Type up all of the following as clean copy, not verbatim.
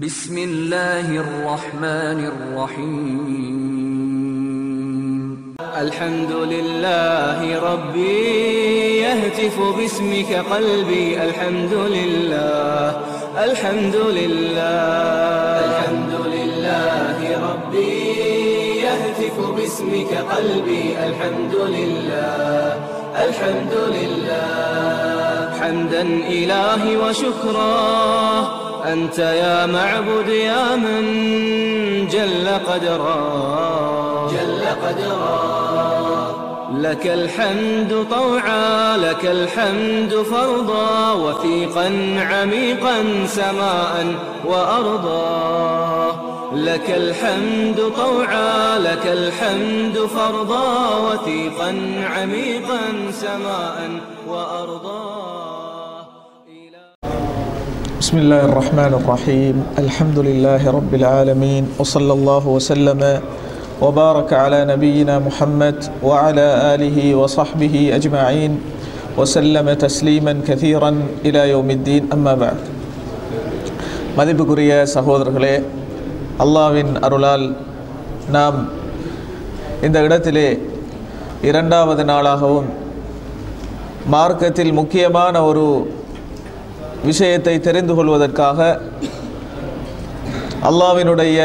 بسم الله الرحمن الرحيم الحمد لله ربي يهتف باسمك قلبي الحمد لله الحمد لله الحمد لله ربي يهتف باسمك قلبي الحمد لله الحمد لله حمدا إلهي وشكرا أنت يا معبد يا من جل قدرا جل قدرا لك الحمد طوعا لك الحمد فرضا وثيقا عميقا سماء وأرضا لك الحمد طوعا لك الحمد فرضا وثيقا عميقا سماء وأرضا. بسم الله الرحمن الرحيم الحمد لله رب العالمين وصلى الله وسلم وبارك على نبينا محمد وعلى آله وصحبه أجمعين وسلم تسليما كثيرا إلى يوم الدين أما بعد. மதிப்புக்குரிய சகோதரர்களே, அல்லாஹ்வின் அருளால் நாம் இந்த இடத்திலே இரண்டாவது நாளாகவும் மார்க்கத்தில் முக்கியமான ஒரு விஷயத்தை தெரிந்து கொள்வதற்காக அல்லாஹ்வினுடைய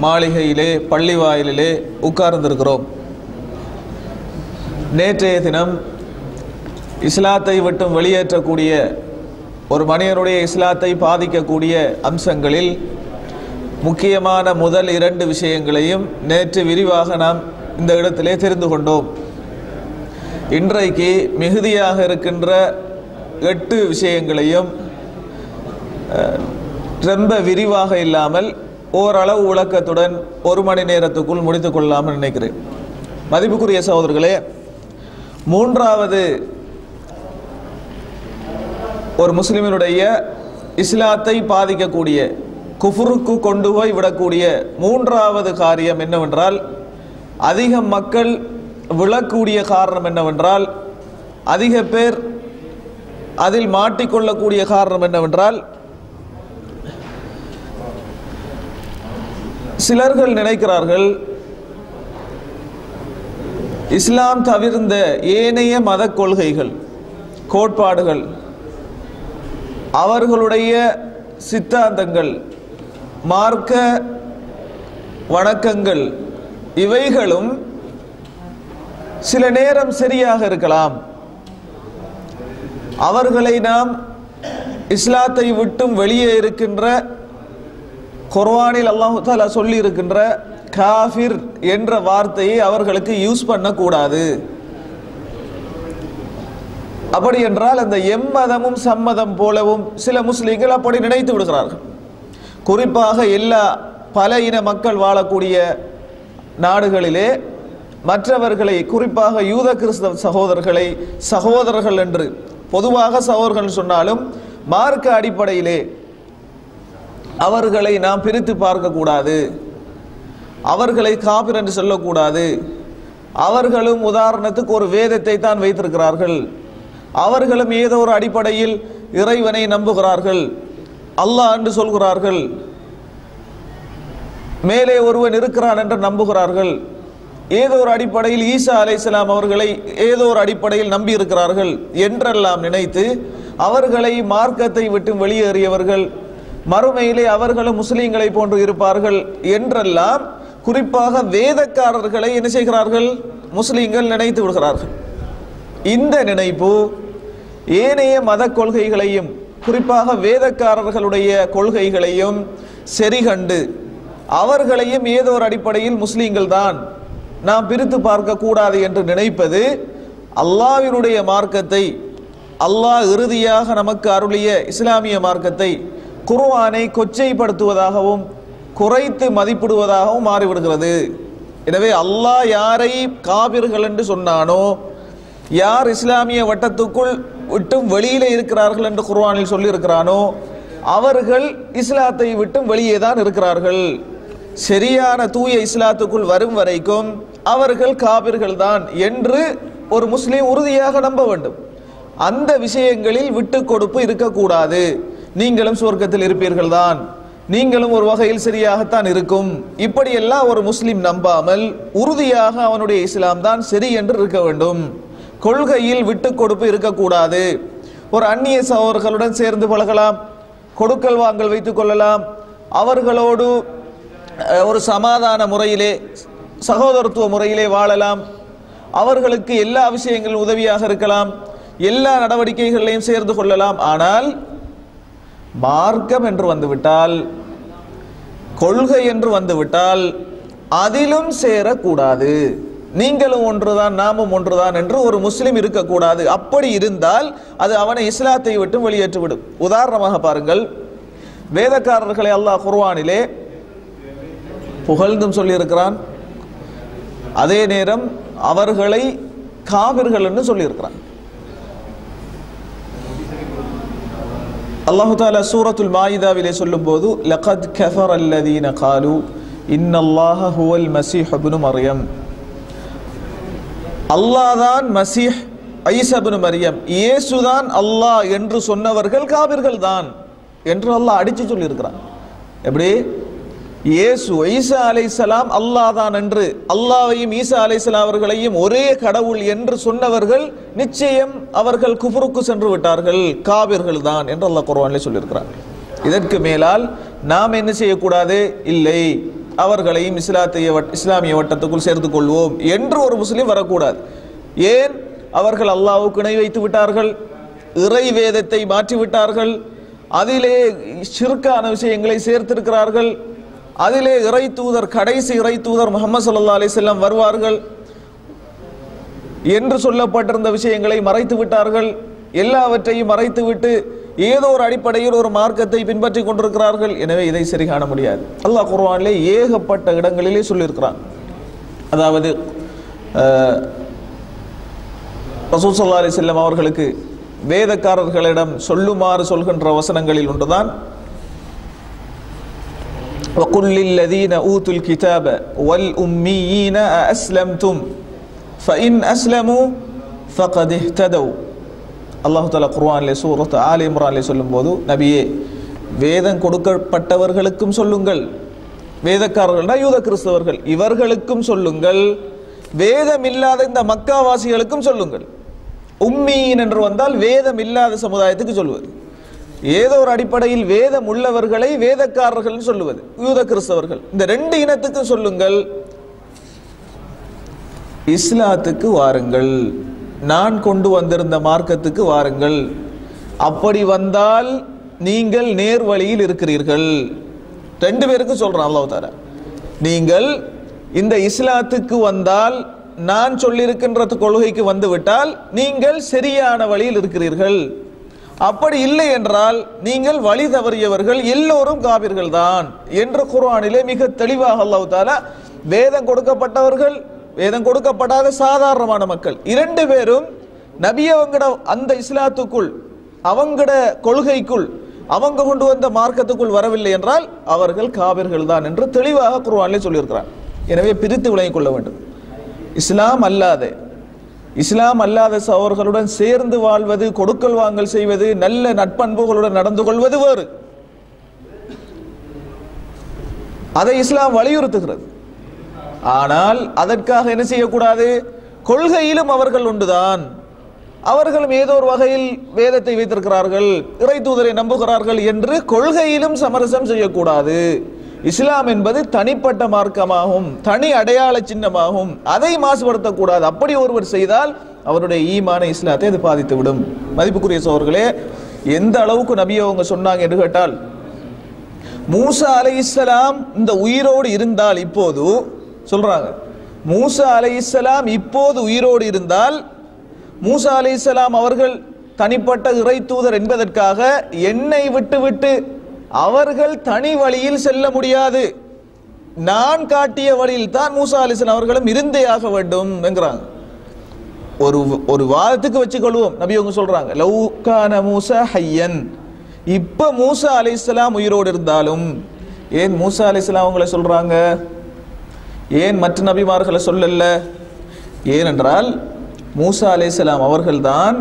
மாளிகையிலே பள்ளிவாயிலே உட்கார்ந்திருக்கிறோம். நேற்றைய தினம் இஸ்லாத்தை விட்டும் வெளியேற்றக்கூடிய ஒரு மனிதனுடைய இஸ்லாத்தை பாதிக்கக்கூடிய அம்சங்களில் முக்கியமான முதல் 2 விஷயங்களையும் நேற்று விரிவாக நாம் இந்த இடத்திலே தெரிந்து கொண்டோம். இன்றைக்கு மிகுதியாக இருக்கின்ற 8 விஷயங்களையும் ரொம்ப விரிவாக இல்லாமல் ஓரளவு விளக்கத்துடன் 1 மணி நேரத்துக்குள் முடித்துக் கொள்ளலாம்னு நினைக்கிறேன். மதிப்புக்குரிய சகோதரர்களே, 3வது ஒரு முஸ்லிமினுடைய இஸ்லாத்தை பாதிக்கக்கூடிய குஃபுருக்கு கொண்டு போய் விடக்கூடிய 3வது காரியம் என்னவென்றால், அதிக மக்கள் விழக்கூடிய காரணம் என்னவென்றால், அதிக பேர் அதில் மாட்டிக்கொள்ளக்கூடிய காரணம் என்னவென்றால், சிலர்கள் நினைக்கிறார்கள் இஸ்லாம் தவிர்ந்த ஏனைய மத கொள்கைகள் கோட்பாடுகள் அவர்களுடைய சித்தாந்தங்கள் மார்க்க வணக்கங்கள் இவைகளும் சில நேரம் சரியாக இருக்கலாம், அவர்களை நாம் இஸ்லாத்தை விட்டும் வெளியே இருக்கின்ற குர்ஆனில் அல்லாஹ் தஆலா சொல்லி இருக்கின்ற காஃபிர் என்ற வார்த்தையை அவர்களுக்கு யூஸ் பண்ணக்கூடாது. அப்படி என்றால் அந்த எம்மதமும் சம்மதம் போலவும் சில முஸ்லிம்கள் அப்படி நினைத்து விடுகிறார்கள். குறிப்பாக எல்லா பல இன மக்கள் வாழக்கூடிய நாடுகளிலே மற்றவர்களை, குறிப்பாக யூத கிறிஸ்தவ சகோதரர்களை சகோதரர்கள் என்று பொதுவாக சகோதரர்கள் சொன்னாலும் மார்க்க அடிப்படையிலே அவர்களை நாம் பிரித்து பார்க்கக்கூடாது, அவர்களை காபிர் என்று சொல்லக்கூடாது. அவர்களும் உதாரணத்துக்கு ஒரு வேதத்தை தான் வைத்திருக்கிறார்கள், அவர்களும் ஏதோ ஒரு அடிப்படையில் இறைவனை நம்புகிறார்கள், அல்லாஹ் என்று சொல்கிறார்கள், மேலே ஒருவன் இருக்கிறான் என்று நம்புகிறார்கள், ஏதோ ஒரு அடிப்படையில் ஈசா அலைஹிஸ்ஸலாம் அவர்களை ஏதோ ஒரு அடிப்படையில் நம்பி இருக்கிறார்கள் என்றெல்லாம் நினைத்து அவர்களை மார்க்கத்தை விட்டு வெளியேறியவர்கள், மறுமையிலே அவர்களும் முஸ்லீம்களை போன்று இருப்பார்கள் என்றெல்லாம் குறிப்பாக வேதக்காரர்களை என்ன செய்கிறார்கள், முஸ்லீம்கள் நினைத்து விடுகிறார்கள். இந்த நினைப்பு ஏனைய மத கொள்கைகளையும் குறிப்பாக வேதக்காரர்களுடைய கொள்கைகளையும் சரிகண்டு அவர்களையும் ஏதோ ஒரு அடிப்படையில் முஸ்லீம்கள் தான், நாம் பிரித்து பார்க்க கூடாது என்று நினைப்பது அல்லாஹ்வினுடைய மார்க்கத்தை, அல்லாஹ் இறுதியாக நமக்கு அருளிய இஸ்லாமிய மார்க்கத்தை குர்ஆனை கொச்சைப்படுத்துவதாகவும் குறைத்து மதிப்பிடுவதாகவும் மாறிவிடுகிறது. எனவே அல்லாஹ் யாரை காபிர்கள் என்று சொன்னானோ, யார் இஸ்லாமிய வட்டத்துக்குள் விட்டும் வெளியிலே இருக்கிறார்கள் என்று குர்ஆனில் சொல்லியிருக்கிறானோ அவர்கள் இஸ்லாத்தை விட்டும் வெளியே தான் இருக்கிறார்கள். சரியான தூய இஸ்லாத்துக்குள் வரும் வரைக்கும் அவர்கள் காபிர்கள் தான் என்று ஒரு முஸ்லீம் உறுதியாக நம்ப வேண்டும். அந்த விஷயங்களில் விட்டு கொடுப்பு இருக்கக்கூடாது. நீங்களும் சுவர்க்கத்தில் இருப்பீர்கள் தான், நீங்களும் ஒரு வகையில் சரியாகத்தான் இருக்கும். இப்படியெல்லாம் ஒரு முஸ்லிம் நம்பாமல் உறுதியாக அவனுடைய இஸ்லாம் தான் சரி என்று இருக்க வேண்டும். கொள்கையில் விட்டு கொடுப்பு இருக்கக்கூடாது. ஒரு அந்நிய சகோதரர்களுடன் சேர்ந்து பழகலாம், கொடுக்கல் வாங்கல் வைத்துக் கொள்ளலாம், அவர்களோடு ஒரு சமாதான முறையிலே சகோதரத்துவ முறையிலே வாழலாம், அவர்களுக்கு எல்லா விஷயங்களும் உதவியாக இருக்கலாம், எல்லா நடவடிக்கைகளையும் சேர்ந்து கொள்ளலாம். ஆனால் மார்க்கம் என்று வந்துவிட்டால், கொள்கை என்று வந்துவிட்டால் அதிலும் சேரக்கூடாது. நீங்களும் ஒன்றுதான் நாமும் ஒன்றுதான் என்று ஒரு முஸ்லிம் இருக்கக்கூடாது. அப்படி இருந்தால் அது அவனை இஸ்லாத்தை விட்டு வெளியேற்றிவிடும். உதாரணமாக பாருங்கள், வேதக்காரர்களை அல்லாஹ் குர்ஆனிலே புகழ்ந்தும் சொல்லியிருக்கிறான், அதே நேரம் அவர்களை காபிர்கள் என்று சொல்லியிருக்கிறான். அல்லாஹு தஆலா சூரத்துல் மாயிதாவிலே சொல்லும்போது லகத் கஃபர அல்லதீன காலு இன்னல்லாஹ ஹுவல் மஸீஹ் இப்னு மர்யம், அல்லாஹ் தான் மஸீஹ் ஈசா இப்னு மர்யம், இயேசுதான் அல்லாஹ் என்று சொன்னவர்கள் காபிர்கள் தான் என்று அல்லாஹ் அடிச்சு சொல்லியிருக்கிறான். எப்படி? இயேசு ஈசா அலைஹிஸ்ஸலாம் அல்லாஹ் தான் என்று, அல்லாஹ்வையும் ஈசா அலைஹிஸ்ஸலாம் அவர்களையும் ஒரே கடவுள் என்று சொன்னவர்கள் நிச்சயம் அவர்கள் குஃப்ருக்கு சென்று விட்டார்கள், காபிர்கள் தான் என்று அல்லாஹ் குர்ஆனிலே சொல்லியிருக்கிறார். இதற்கு மேலால் நாம் என்ன செய்யக்கூடாது? இல்லை, அவர்களையும் இஸ்லாமிய வட்டத்துக்குள் சேர்த்துக் கொள்வோம் என்று ஒரு முஸ்லிம் வரக்கூடாது. ஏன்? அவர்கள் அல்லாஹ்வுக்கு இணை வைத்து விட்டார்கள், இறை வேதத்தை மாற்றிவிட்டார்கள், அதிலே ஷிர்கான விஷயங்களை சேர்த்திருக்கிறார்கள், அதிலே இறை தூதர் கடைசி இறை தூதர் முஹம்மது ஸல்லல்லாஹு அலைஹி வஸல்லம் வருவார்கள் என்று சொல்லப்பட்டிருந்த விஷயங்களை மறைத்து விட்டார்கள். எல்லாவற்றையும் மறைத்துவிட்டு ஏதோ ஒரு அடிப்படையில் ஒரு மார்க்கத்தை பின்பற்றி கொண்டிருக்கிறார்கள். எனவே இதை சரி காண முடியாது. அல்லாஹ் குர்ஆனிலே ஏகப்பட்ட இடங்களிலே சொல்லியிருக்கிறான். அதாவது ரசூல் ஸல்லல்லாஹு அலைஹி வஸல்லம் அவர்களுக்கு வேதக்காரர்களிடம் சொல்லுமாறு சொல்கின்ற வசனங்களில் ஒன்றுதான் وَقُلْ لِلَّذِينَ أُوتُوا الْكِتَابَ وَالْأُمِّيِّينَ أَأَسْلَمْتُمْ فَإِنْ أَسْلَمُوا فَقَدِ اهْتَدَوْا. அல்லாஹ் தஆலா குர்ஆனிலே சூரத் ஆல் இம்ரானிலே சொல்லும்போது, நபியே வேதம் கொடுக்கப்பட்டவர்களுக்கும் சொல்லுங்கள், வேதக்காரர்கள்னா யூத கிறிஸ்தவர்கள், இவர்களுக்கும் சொல்லுங்கள், வேதம் இல்லாத இந்த மக்காவாசிகளுக்கும் சொல்லுங்கள். உம்மீன் என்று வந்தால் வேதம் இல்லாத சமுதாயத்துக்கு சொல்வது. ஏதோ ஒரு அடிப்படையில் வேதம் உள்ளவர்களை வேதக்காரர்கள் சொல்லுவது யூத கிறிஸ்தவர்கள். இந்த ரெண்டு இனத்துக்கும் சொல்லுங்கள், இஸ்லாத்துக்கு வாருங்கள், நான் கொண்டு வந்திருந்த மார்க்கத்துக்கு வாருங்கள். அப்படி வந்தால் நீங்கள் நேர் வழியில் இருக்கிறீர்கள். ரெண்டு பேருக்கு சொல்றான் அல்லாஹ் தஆலா. நீங்கள் இந்த இஸ்லாத்துக்கு வந்தால், நான் சொல்லியிருக்கின்ற கொள்கைக்கு வந்து விட்டால் நீங்கள் சரியான வழியில் இருக்கிறீர்கள். அப்படி இல்லை என்றால் நீங்கள் வழி தவறியவர்கள், எல்லோரும் காபிர்கள் தான் என்று குர்ஆனிலே மிக தெளிவாக அல்லாஹ் தஆலா வேதம் கொடுக்கப்பட்டவர்கள், வேதம் கொடுக்கப்படாத சாதாரணமான மக்கள் இரண்டு பேரும் நபி அவங்கட அந்த இஸ்லாத்துக்குள், அவங்கட கொள்கைக்குள், அவங்க கொண்டு வந்த மார்க்கத்துக்குள் வரவில்லை என்றால் அவர்கள் காபிர்கள் தான் என்று தெளிவாக குர்ஆனிலே சொல்லியிருக்கிறார். எனவே பிரித்து விளங்கிக் கொள்ள வேண்டும். இஸ்லாம் அல்லாத சகோதரர்களுடன் சேர்ந்து வாழ்வது, கொடுக்கல் வாங்கல் செய்வது, நல்ல நட்பண்புகளுடன் நடந்து கொள்வது வேறு. அதை இஸ்லாம் வலியுறுத்துகிறது. ஆனால் அதற்காக என்ன செய்யக்கூடாது? கொள்கையிலும் அவர்கள் உண்டுதான், அவர்களும் ஏதோ ஒரு வகையில் வேதத்தை வைத்திருக்கிறார்கள், இறை தூதரை நம்புகிறார்கள் என்று கொள்கையிலும் சமரசம் செய்யக்கூடாது. இஸ்லாம் என்பது தனிப்பட்ட மார்க்கமாகும், தனி அடையாள சின்னமாகும், அதை மாசுபடுத்தக்கூடாது. அப்படி ஒருவர் செய்தால் அவருடைய ஈமான இஸ்லாத்தை அது பாதித்துவிடும். மதிப்புக்குரிய சகோதரர்களே, எந்த அளவுக்கு நபி அவங்க சொன்னாங்க என்று கேட்டால், மூசா அலைஹிஸ்ஸலாம் இந்த உயிரோடு இருந்தால், இப்போது சொல்றாங்க, மூசா அலைஹிஸ்ஸலாம் இப்போது உயிரோடு இருந்தால், மூசா அலைஹிஸ்ஸலாம் அவர்கள் தனிப்பட்ட இறை தூதர் என்பதற்காக என்னை விட்டு அவர்கள் தனி வழியில் செல்ல முடியாது, நான் காட்டிய வழியில் தான் மூசா அலைஹிஸ்ஸலாம் அவர்களும் இருந்தே ஆக வேண்டும் என்கிறாங்க. ஒரு வாதத்துக்கு வச்சுக்கொள்வோம், நபி அவங்க சொல்றாங்க, லவ் கான மூசா ஹய்யன், இப்ப மூசா அலைஹிஸ்ஸலாம் உயிரோடு இருந்தாலும், ஏன் மூசா அலைஹிஸ்ஸலாம் அவங்கள சொல்றாங்க, ஏன் மற்ற நபிமார்களை சொல்லல? ஏனென்றால் மூசா அலைஹிஸ்ஸலாம் அவர்கள்தான்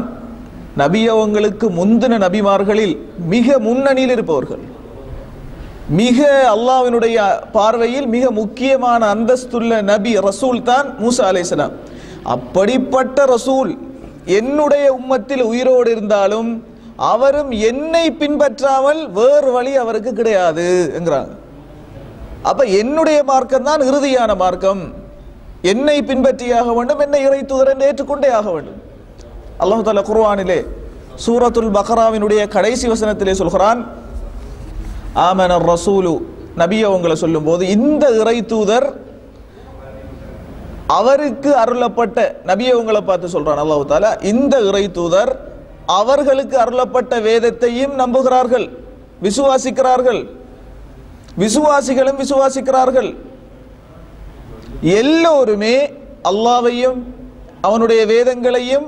நபி அவங்களுக்கு முந்தின நபிமார்களில் மிக முன்னணியில் இருப்பவர்கள். மிக அல்லாஹ்வினுடைய பார்வையில் மிக முக்கியமான அந்தஸ்துள்ள நபி ரசூல் தான் மூசா அலைஹிஸ்ஸலாம். அப்படிப்பட்ட ரசூல் என்னுடைய உம்மத்தில் உயிரோடு இருந்தாலும் அவரும் என்னை பின்பற்றாமல் வேறு வழி அவருக்கு கிடையாது என்கிறாங்க. அப்ப என்னுடைய மார்க்கம் தான் இறுதியான மார்க்கம், என்னை பின்பற்றியாக வேண்டும், என்னை இறை தூதர் என்று ஏற்றுக்கொண்டே ஆக வேண்டும். அல்லாஹ் தஆலா குர்ஆனிலே சூரத்துல் பக்ராவினுடைய கடைசி வசனத்திலே சொல்கிறான், ஆமனர் ரசூலு, நபியை உங்களை சொல்லும் போது இந்த இறை தூதர் அவருக்கு அருளப்பட்ட, நபியை உங்களை பார்த்து சொல்றான் அல்லாஹ் தஆலா, இந்த இறை தூதர் அவர்களுக்கு அருளப்பட்ட வேதத்தையும் நம்புகிறார்கள், விசுவாசிக்கிறார்கள், விசுவாசிகளும் விசுவாசிக்கிறார்கள். எல்லோருமே அல்லாஹ்வையும் அவனுடைய வேதங்களையும்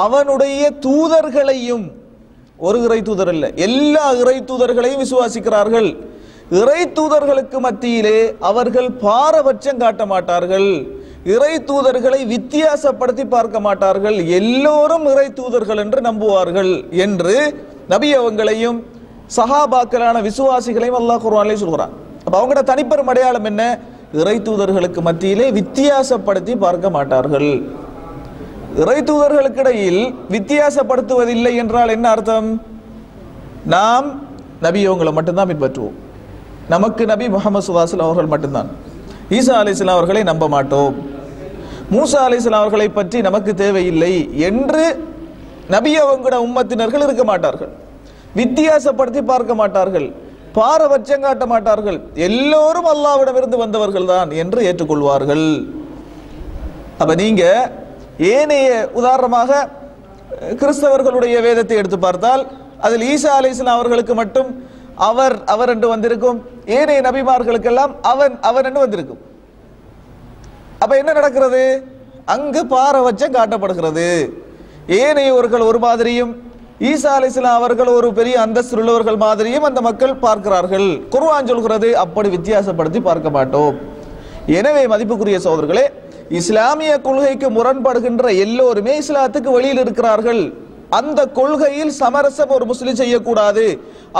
அவனுடைய தூதர்களையும், ஒரு இறை தூதர் அல்ல, எல்லா இறை தூதர்களையும் விசுவாசிக்கிறார்கள். இறை தூதர்களுக்கு மத்தியிலே அவர்கள் பாரபட்சம் காட்ட மாட்டார்கள், இறை தூதர்களை வித்தியாசப்படுத்தி பார்க்க மாட்டார்கள், எல்லோரும் இறை தூதர்கள் என்று நம்புவார்கள் என்று நபி அவங்களையும் சஹாபாக்களான விசுவாசிகளையும் அல்லாஹ் குர்ஆனிலே சொல்கிறான். அப்ப அவங்களோட தனிப்பெரும் அடையாளம் என்ன? இறை தூதர்களுக்கு மத்தியிலே வித்தியாசப்படுத்தி பார்க்க மாட்டார்கள். இறை தூதர்களுக்கு இடையில் வித்தியாசப்படுத்துவதில்லை என்றால் என்ன அர்த்தம்? நாம் நபி அவங்களை மட்டும்தான் பின்பற்றுவோம், நமக்கு நபி முஹம்மது ஸல்லல்லாஹு அலைஹி வஸல்லம் அவர்கள் மட்டும்தான், ஈசா அலைஹிஸ்ஸலாம் அவர்களை நம்ப மாட்டோம், மூசா அலைஹிஸ்ஸலாம் அவர்களை பற்றி நமக்கு தேவையில்லை என்று நபி அவங்களோட உம்மத்தினர்கள் இருக்க மாட்டார்கள். வித்தியாசப்படுத்தி பார்க்க மாட்டார்கள், பாரபட்சம் காட்ட மாட்டார்கள், எல்லோரும் அல்லாஹ்விடமிருந்து வந்தவர்கள் தான் என்று ஏற்றுக்கொள்வார்கள். அப்ப நீங்க ஏனைய உதாரணமாக கிறிஸ்தவர்களுடைய வேதத்தை எடுத்து பார்த்தால் அதில் ஈசா அலைஹிஸ்ஸலாம் அவர்களுக்கு மட்டும் அவர் என்று வந்திருக்கும், ஏனைய நபிமார்களுக்கெல்லாம் அவன் என்று வந்திருக்கும். அப்ப என்ன நடக்கிறது? அங்கு பாரபட்சம் காட்டப்படுகிறது. ஏனையவர்கள் ஒரு மாதிரியும் ஈசா அலைஹிஸ்ஸலாம் அவர்கள் ஒரு பெரிய அந்தஸ்து உள்ளவர்கள் மாதிரியும் அந்த மக்கள் பார்க்கிறார்கள். குர்ஆன் சொல்கிறது அப்படி வித்தியாசப்படுத்தி பார்க்க மாட்டோம். எனவே மதிப்புக்குரிய சகோதரர்களே, இஸ்லாமிய கொள்கைக்கு முரண்படுகின்ற எல்லோருமே இஸ்லாத்துக்கு வெளியில் இருக்கிறார்கள். அந்த கொள்கையில் சமரசம் ஒரு முஸ்லிம் செய்யக்கூடாது.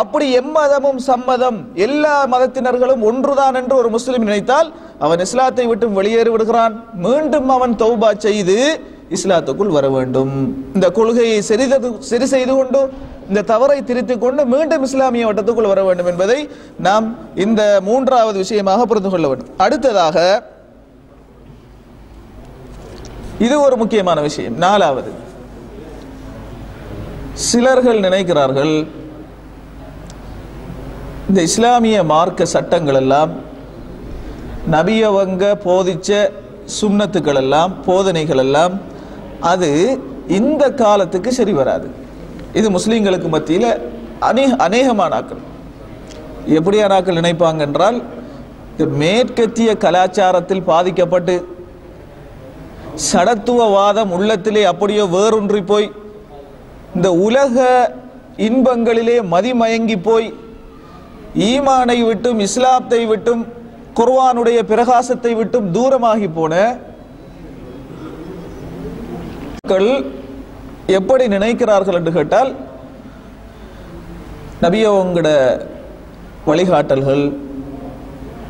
அப்படி எம்மதமும் சம்மதம், எல்லா மதத்தினர்களும் ஒன்றுதான் என்று ஒரு முஸ்லிம் நினைத்தால் அவன் இஸ்லாத்தை விட்டு வெளியேறி விடுகிறான். மீண்டும் அவன் தௌபா செய்து இஸ்லாத்துக்குள் வர வேண்டும். இந்த கொள்கையை சரி செய்து கொண்டு, இந்த தவறை திருத்திக் கொண்டு மீண்டும் இஸ்லாமிய வட்டத்துக்குள் வர வேண்டும் என்பதை நாம் இந்த மூன்றாவது விஷயமாக புரிந்து கொள்ள வேண்டும். அடுத்ததாக இது ஒரு முக்கியமான விஷயம். நாலாவது, சிலர்கள் நினைக்கிறார்கள் இந்த இஸ்லாமிய மார்க்க சட்டங்கள் எல்லாம், நபியவங்க போதிச்ச சுன்னத்துக்கள் எல்லாம், போதனைகள் எல்லாம், அது இந்த காலத்துக்கு சரி வராது. இது முஸ்லீம்களுக்கு மத்தியில் அநேகமான ஆக்கள் எப்படியான ஆக்கள் நினைப்பாங்க என்றால், மேற்கத்திய கலாச்சாரத்தில் பாதிக்கப்பட்டு சடத்துவவாதம் உள்ளத்திலே அப்படியே வேரூன்றி போய் இந்த உலக இன்பங்களிலே மதிமயங்கி போய் ஈமானை விட்டும் இஸ்லாத்தை விட்டும் குர்ஆனுடைய பிரகாசத்தை விட்டும் தூரமாகி போன மக்கள் எப்படி நினைக்கிறார்கள் என்று கேட்டால், நபியவங்களோட வழிகாட்டல்கள்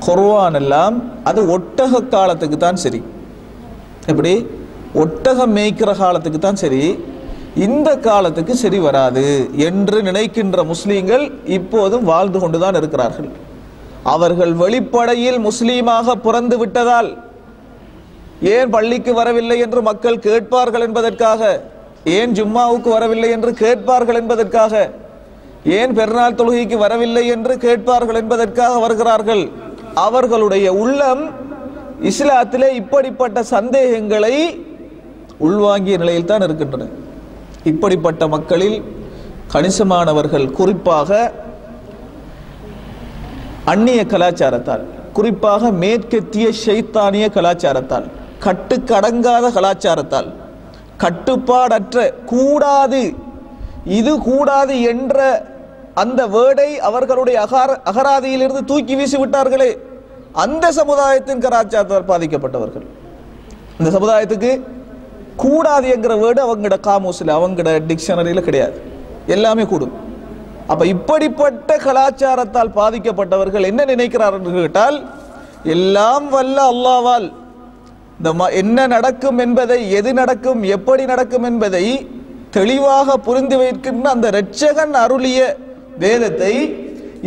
குர்ஆன் எல்லாம் அது ஒட்டக காலத்துக்கு தான் சரி, எப்படி ஒட்டகம் மேய்க்கிற காலத்துக்கு தான் சரி, இந்த காலத்துக்கு சரி வராது என்று நினைக்கின்ற முஸ்லீம்கள் இப்போதும் வாழ்ந்து கொண்டுதான் இருக்கிறார்கள். அவர்கள் வெளிப்படையில் முஸ்லீமாக பிறந்து விட்டதால் ஏன் பள்ளிக்கு வரவில்லை என்று மக்கள் கேட்பார்கள் என்பதற்காக, ஏன் ஜும்மாவுக்கு வரவில்லை என்று கேட்பார்கள் என்பதற்காக, ஏன் பெருநாள் தொழுகைக்கு வரவில்லை என்று கேட்பார்கள் என்பதற்காக வருகிறார்கள். அவர்களுடைய உள்ளம் இஸ்லாத்திலே இப்படிப்பட்ட சந்தேகங்களை உள்வாங்கிய நிலையில் தான் இருக்கின்றன. இப்படிப்பட்ட மக்களில் கணிசமானவர்கள் குறிப்பாக அந்நிய கலாச்சாரத்தால், குறிப்பாக மேற்கத்திய ஷைத்தானிய கலாச்சாரத்தால், கட்டுக்கடங்காத கலாச்சாரத்தால், கட்டுப்பாடற்ற கூடாது, இது கூடாது என்ற அந்த வேர்டை அவர்களுடைய அகராதியிலிருந்து தூக்கி வீசி விட்டார்களே, அந்த சமுதாயத்தின் கலாச்சாரத்தால் பாதிக்கப்பட்டவர்கள். இந்த சமுதாயத்துக்கு கூடாது என்கிற வேர்டு அவங்களோட காமூஸில், அவங்களோட டிக்ஷனரியில் கிடையாது. எல்லாமே கூடும். அப்ப இப்படிப்பட்ட கலாச்சாரத்தால் பாதிக்கப்பட்டவர்கள் என்ன நினைக்கிறார்கள் என்று கேட்டால், எல்லாம் வல்ல அல்லாஹ்வால் என்ன நடக்கும் என்பதை, எது நடக்கும், எப்படி நடக்கும் என்பதை தெளிவாக புரிந்து வைக்கின்ற அந்த இரட்சகன் அருளிய வேதத்தை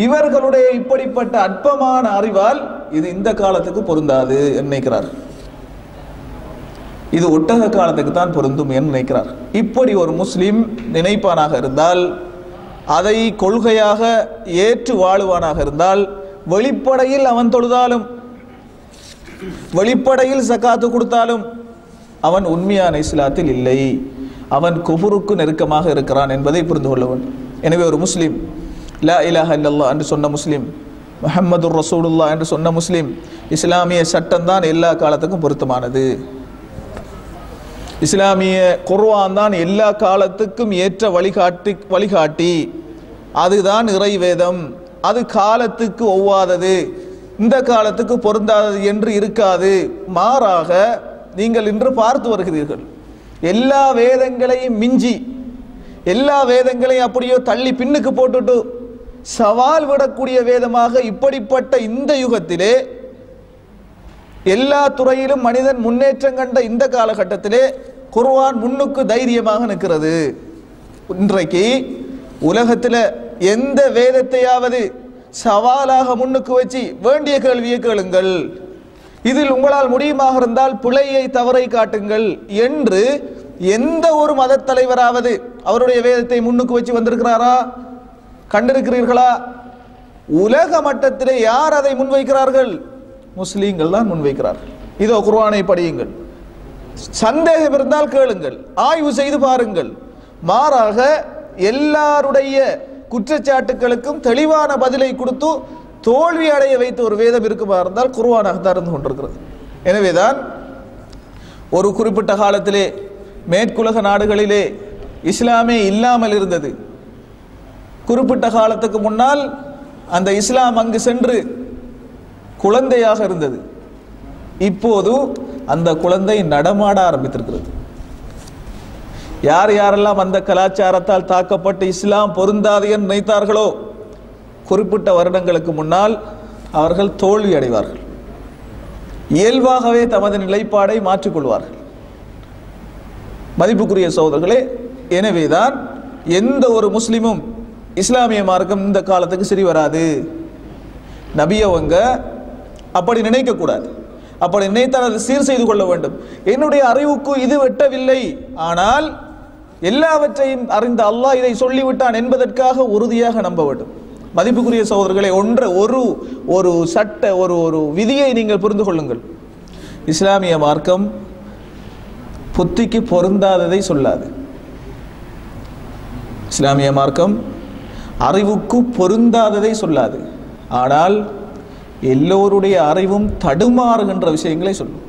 இவர்களுடைய இப்படிப்பட்ட அற்பமான அறிவால் இது இந்த காலத்துக்கு பொருந்தாது நினைக்கிறார். இது ஒட்டக காலத்துக்கு தான் பொருந்தும் என்று நினைக்கிறார். இப்படி ஒரு முஸ்லிம் நினைப்பானாக இருந்தால், அதை கொள்கையாக ஏற்று வாழுவானாக இருந்தால், வெளிப்படையில் அவன் தொழுதாலும் வெளிப்படையில் ஜகாத்து கொடுத்தாலும் அவன் உண்மையான இஸ்லாத்தில் இல்லை, அவன் குஃபுருக்கு நெருக்கமாக இருக்கிறான் என்பதை புரிந்து கொள்ள வேண்டும். எனவே ஒரு முஸ்லிம் லா இலாஹ இல்லல்லாஹ் என்று சொன்ன முஸ்லிம், முஹம்மதுர் ரசூலுல்லாஹ் என்று சொன்ன முஸ்லிம், இஸ்லாமிய சட்டம் தான் எல்லா காலத்துக்கும் பொருத்தமானது, இஸ்லாமிய குர்ஆன் தான் எல்லா காலத்துக்கும் ஏற்ற வழிகாட்டி, அதுதான் இறை வேதம், அது காலத்துக்கு ஒவ்வாதது, இந்த காலத்துக்கு பொருந்தாதது என்று இருக்காது. மாறாக நீங்கள் இன்று பார்த்து வருகிறீர்கள், எல்லா வேதங்களையும் மிஞ்சி, எல்லா வேதங்களையும் அப்படியோ தள்ளி பின்னுக்கு போட்டுட்டு சவால் விடக்கூடிய வேதமாக இப்படிப்பட்ட இந்த யுகத்திலே, எல்லா துறையிலும் மனிதன் முன்னேற்றம் கண்ட இந்த காலகட்டத்திலே குர்ஆன் முன்னுக்கு தைரியமாக நிற்கிறது. இன்றைக்கு உலகத்தில் எந்த வேதத்தையாவது சவாலாக முன்னுக்கு வச்சு வேண்டிய கேள்வியை கேளுங்கள், இதில் உங்களால் முடியுமாக இருந்தால் பிழையை தவறை காட்டுங்கள் என்று எந்த ஒரு மத தலைவராவது அவருடைய வேதத்தை முன்னுக்கு வச்சு வந்திருக்கிறாரா? கண்டிருக்கிறீர்களா? உலக மட்டத்திலே யார் அதை முன்வைக்கிறார்கள்? முஸ்லீம்கள் தான் முன்வைக்கிறார்கள். இதோ குர்ஆனை படியுங்கள், சந்தேகம் இருந்தால் கேளுங்கள், ஆய்வு செய்து பாருங்கள். மாறாக எல்லாருடைய குற்றச்சாட்டுகளுக்கும் தெளிவான பதிலை கொடுத்து தோல்வி அடைய வைத்த ஒரு வேதம் இருக்குமா இருந்தால் குர்ஆனாக தான் இருந்து கொண்டிருக்கிறது. எனவேதான் ஒரு குறிப்பிட்ட காலத்திலே மேற்குலக நாடுகளிலே இஸ்லாமே இல்லாமல் இருந்தது. குறிப்பிட்ட காலத்துக்கு முன்னால் அந்த இஸ்லாம் அங்கு சென்று குழந்தையாக இருந்தது. இப்போது அந்த குழந்தை நடமாட ஆரம்பித்திருக்கிறது. யார் யாரெல்லாம் அந்த கலாச்சாரத்தால் தாக்கப்பட்டு இஸ்லாம் பொருந்தாது என்று நினைத்தார்களோ, குறிப்பிட்ட வருடங்களுக்கு முன்னால் அவர்கள் தோல்வி அடைவார்கள், இயல்பாகவே தமது நிலைப்பாடை மாற்றிக்கொள்வார்கள். மதிப்புக்குரிய சகோதரர்களே, எனவேதான் எந்த ஒரு முஸ்லிமும் இஸ்லாமிய மார்க்கம் இந்த காலத்துக்கு சரி வராது, நபி அவங்க அப்படி நினைக்க கூடாது. அப்படி நினைத்தால் அதை சீர் செய்து கொள்ள வேண்டும். என்னுடைய அறிவுக்கு இது வெட்டவில்லை, ஆனால் எல்லாவற்றையும் அறிந்த அல்லாஹ் இதை சொல்லிவிட்டான் என்பதற்காக உறுதியாக நம்ப வேண்டும். மதிப்புக்குரிய சகோதரர்களே, ஒரு சட்ட ஒரு விதியை நீங்கள் புரிந்து கொள்ளுங்கள். இஸ்லாமிய மார்க்கம் புத்திக்கு பொருந்தாததை சொல்லாது. இஸ்லாமிய மார்க்கம் அறிவுக்கு பொருந்தாததை சொல்லாது. ஆனால் எல்லோருடைய அறிவும் தடுமாறுகின்ற விஷயங்களை சொல்லும்.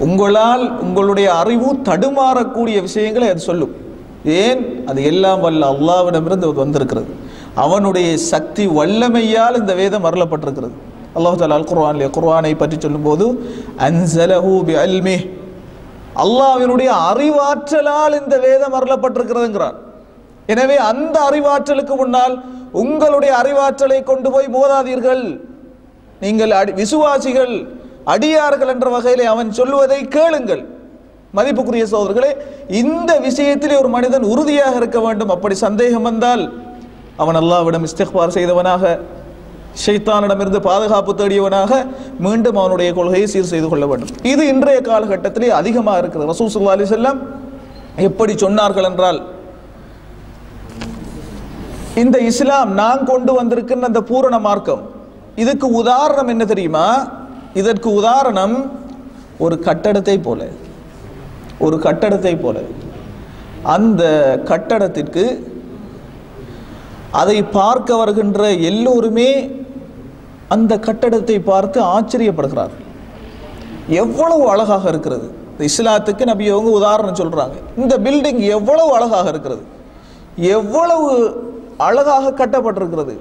உங்களுடைய அறிவு தடுமாறக்கூடிய விஷயங்களை அது சொல்லும். ஏன்? அது எல்லாம் வல்ல அல்லாஹ்விடமிருந்து வந்திருக்கிறது. அவனுடைய சக்தி வல்லமையால் இந்த வேதம் அருளப்பட்டிருக்கிறது. அல்லாஹ் தஆலா குர்ஆனை பற்றி சொல்லும்போது அன்ஸலஹு பிஇல்மிஹ், அல்லாஹ்வினுடைய அறிவாற்றலால் இந்த வேதம் அருளப்பட்டிருக்கிறதுங்கிறார். எனவே அந்த அறிவாற்றலுக்கு முன்னால் உங்களுடைய அறிவாற்றலை கொண்டு போய் மோதாதீர்கள். நீங்கள் விசுவாசிகள், அடியார்கள் என்ற வகையிலே அவன் சொல்லுவதை கேளுங்கள். மதிப்புக்குரிய சகோதரர்களே, இந்த விஷயத்திலே ஒரு மனிதன் உறுதியாக இருக்க வேண்டும். அப்படி சந்தேகம் வந்தால் அவன் அல்லாஹ்விடம் இஸ்திக்பார் செய்தவனாக, ஷைத்தானிடமிருந்து பாதுகாப்பு தேடியவனாக மீண்டும் அவனுடைய கொள்கையை சீர் செய்து கொள்ள வேண்டும். இது இன்றைய காலகட்டத்திலே அதிகமாக இருக்கிறது. ரசூல் ஸல்லல்லாஹு அலைஹி வஸல்லம் எப்படி சொன்னார்கள் என்றால், இந்த இஸ்லாம் நான் கொண்டு வந்திருக்கின்ற அந்த பூரண மார்க்கம், இதுக்கு உதாரணம் என்ன தெரியுமா? இதற்கு உதாரணம் ஒரு கட்டடத்தை போல. அந்த கட்டடத்திற்கு அதை பார்க்க வருகின்ற எல்லோருமே அந்த கட்டடத்தை பார்த்து ஆச்சரியப்படுகிறார்கள். எவ்வளவு அழகாக இருக்கிறது! இஸ்லாத்துக்கு நபி அவங்க உதாரணம் சொல்றாங்க. இந்த பில்டிங் எவ்வளவு அழகாக இருக்கிறது, எவ்வளவு அழகாக கட்டப்பட்டிருக்கிறது